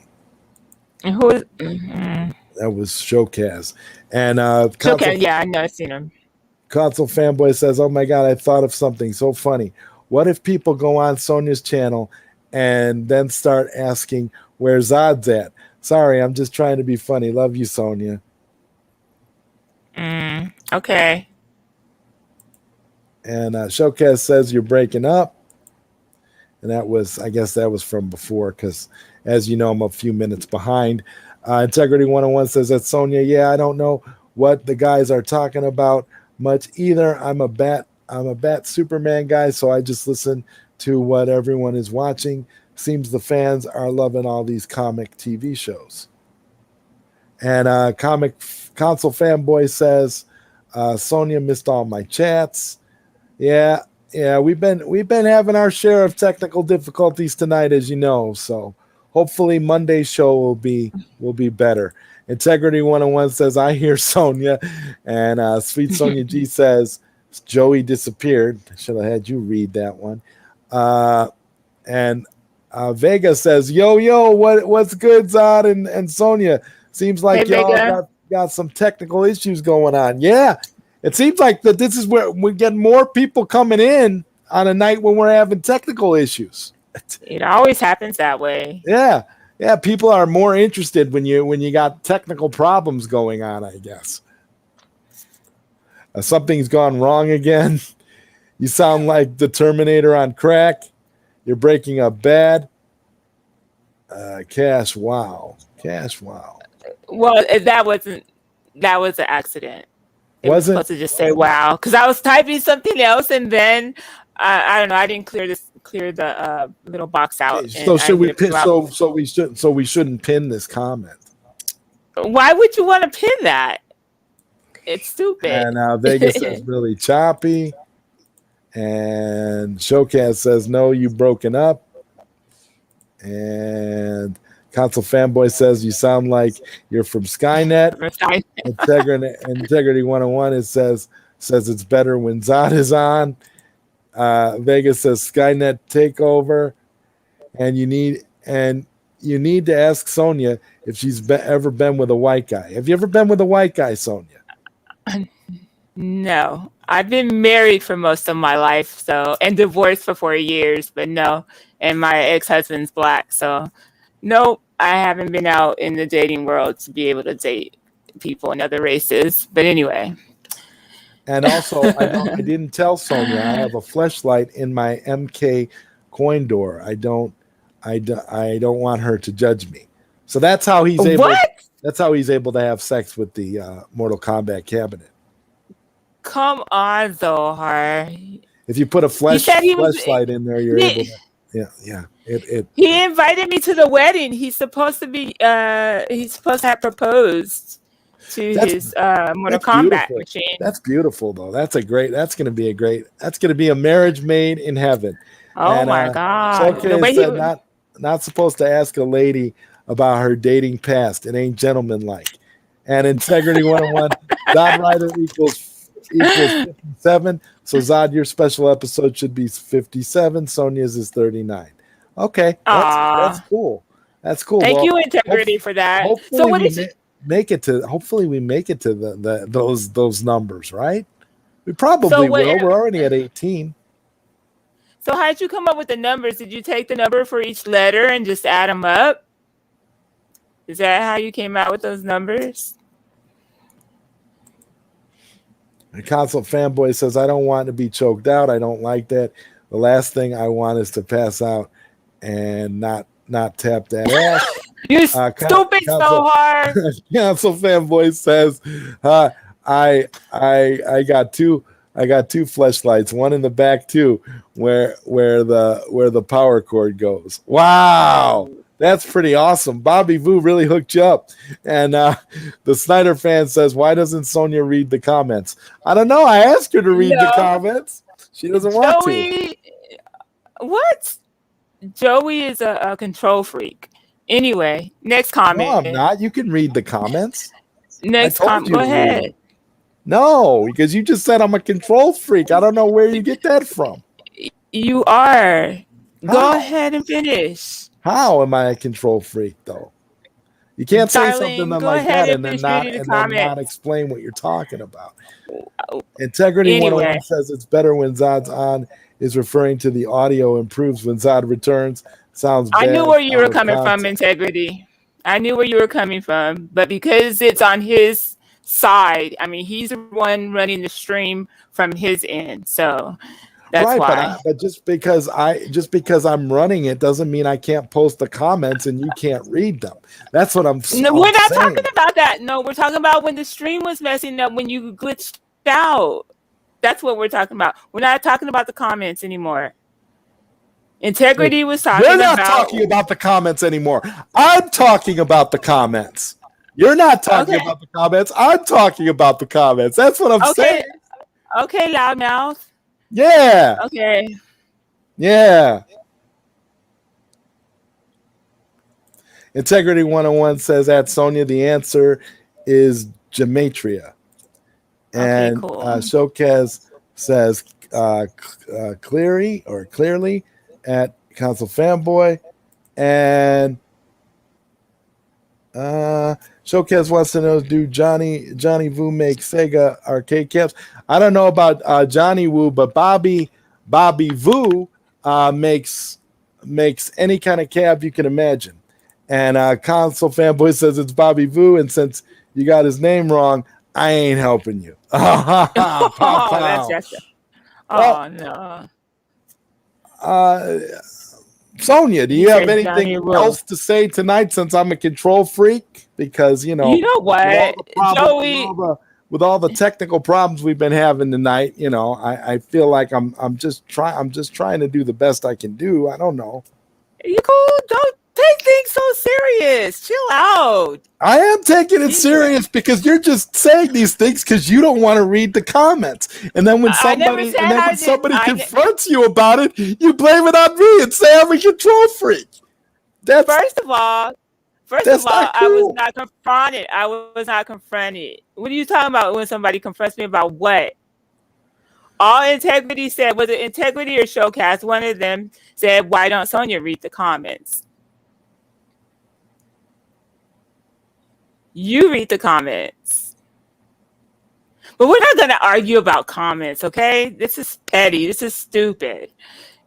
is? That was Showcast. And Okay, yeah, I know. I've seen him. Console Fanboy says, oh my God, I thought of something so funny. What if people go on Sonia's channel and then start asking where Zod's at? Sorry, I'm just trying to be funny. Love you, Sonia. Okay. And Showcast says you're breaking up. And I guess that was from before, because as you know, I'm a few minutes behind. Integrity 101 says that Sonia, yeah, I don't know what the guys are talking about much either. I'm a Bat Superman guy, so I just listen to what everyone is watching. Seems the fans are loving all these comic TV shows. And Comic Console Fanboy says, Sonia missed all my chats. Yeah, we've been having our share of technical difficulties tonight, as you know. So hopefully Monday's show will be better. Integrity 101 says, I hear Sonia. And SweetSonjaG says, Joey disappeared. I should have had you read that one. And Vega says, yo, what's good, Zod and Sonia? Seems like y'all got some technical issues going on. Yeah, it seems like that this is where we get more people coming in on a night when we're having technical issues. It always happens that way. Yeah, people are more interested when you got technical problems going on, I guess. Something's gone wrong again. You sound like the Terminator on crack. You're breaking up bad. Cash, wow. Well, that was an accident. It was supposed to just say wow, because I was typing something else, and then I don't know. I didn't clear the little box out. So should we pin? So we shouldn't pin this comment. Why would you want to pin that? It's stupid. And Vegas says really choppy, and Showcast says no, you broken up, and Console Fanboy says you sound like you're from Skynet. Integrity 101 says it's better when Zod is on. Vegas says Skynet takeover, and you need to ask Sonia if she's ever been with a white guy. Have you ever been with a white guy, Sonia? No, I've been married for most of my life, and divorced for 4 years, but no. And my ex-husband's black, so no, I haven't been out in the dating world to be able to date people in other races. But anyway. And also, I didn't tell Sonia I have a fleshlight in my MK coin door. I don't want her to judge me. So that's how he's able. What? That's how he's able to have sex with the Mortal Kombat cabinet. Come on, Zohar. If you put a fleshlight in there, you're able to. Yeah. He invited me to the wedding. He's supposed to have proposed to his Mortal Kombat machine. That's beautiful, though. That's going to be a marriage made in heaven. Oh my God! So not supposed to ask a lady about her dating past. It ain't gentlemanlike. And Integrity 101, ZodWriter equals 57. So Zod, your special episode should be 57. Sonia's is 39. Okay, that's cool. That's cool. Thank you, Integrity, for that. So what is it? Hopefully we make it to those numbers, right? We probably will. We're already at 18. So how did you come up with the numbers? Did you take the number for each letter and just add them up? Is that how you came out with those numbers? The console fanboy says, I don't want to be choked out. I don't like that. The last thing I want is to pass out and not tap that ass. You stupid Zohar. Console fanboy says, I got two fleshlights, one in the back too, where the power cord goes. Wow. That's pretty awesome. Bobby Vu really hooked you up. And the Snyder fan says, why doesn't Sonia read the comments? I don't know. I asked her to read the comments. She doesn't want to. What? Joey is a control freak. Anyway, next comment. No, I'm not. You can read the comments. Next comment. Go ahead. No, because you just said I'm a control freak. I don't know where you get that from. You are. Go ahead and finish. How am I a control freak, though? You can't say something like that and then not explain what you're talking about. Integrity 101 says it's better when Zod's on is referring to the audio improves when Zod returns. Sounds bad. I knew where you were coming from, Integrity. I knew where you were coming from. But because it's on his side, I mean, he's the one running the stream from his end. So that's right, why. But just because I'm running it doesn't mean I can't post the comments and you can't read them. That's what I'm saying. No, we're not talking about that. No, we're talking about when the stream was messing up, when you glitched out. That's what we're talking about. We're not talking about the comments anymore. Integrity was talking about... You're not talking about the comments anymore. I'm talking about the comments. You're not talking about the comments. I'm talking about the comments. That's what I'm saying. Okay, loudmouth. Yeah. Okay. Yeah. Integrity 101 says at Sonia, the answer is gematria. And cool. Showcase says clearly at Console Fanboy. And Showcase wants to know, do Johnny Vu make Sega arcade caps? I don't know about Johnny Wu, but Bobby Vu makes any kind of cab you can imagine. And Console Fanboy says it's Bobby Vu, and since you got his name wrong, I ain't helping you. No. Sonia, do you have anything else to say tonight since I'm a control freak? Because, you know what, Joey, with all the technical problems we've been having tonight, I feel like I'm just trying to do the best I can do. I don't know. You cool? Don't take things so serious. Chill out. I am taking it serious because you're just saying these things because you don't want to read the comments. And then when somebody confronts you about it, you blame it on me and say I'm a control freak. First of all, I was not confronted. I was not confronted. What are you talking about when somebody confronts me about what? All Integrity said, was it Integrity or Showcast? One of them said, why don't Sonia read the comments? You read the comments. But we're not going to argue about comments, okay? This is petty. This is stupid.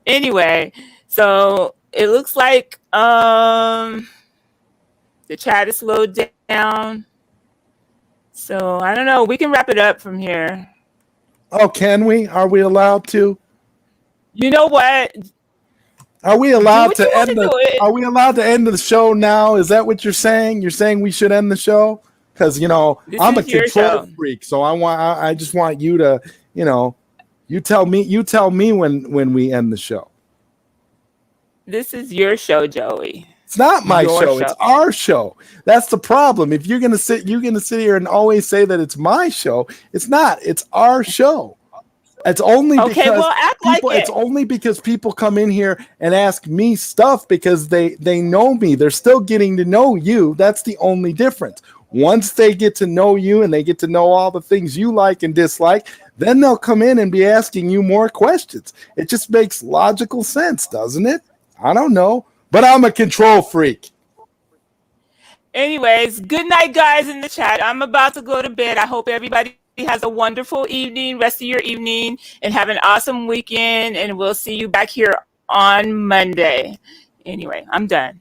Anyway, so it looks like the chat is slowed down. So I don't know. We can wrap it up from here. Oh, can we? Are we allowed to? You know what? Are we allowed to end the show now? Is that what you're saying? You're saying we should end the show? Because I'm a control freak, so I just want you to, you tell me when we end the show. This is your show, Joey. It's not my show. It's our show. That's the problem. If you're gonna sit here and always say that it's my show, it's not. It's our show. It's only it's only because people come in here and ask me stuff because they know me. They're still getting to know you. That's the only difference. Once they get to know you and they get to know all the things you like and dislike, then they'll come in and be asking you more questions. It just makes logical sense, doesn't it? I don't know, but I'm a control freak. Anyways, good night, guys, in the chat. I'm about to go to bed. I hope everybody has a wonderful evening, rest of your evening, and have an awesome weekend. And we'll see you back here on Monday. Anyway, I'm done.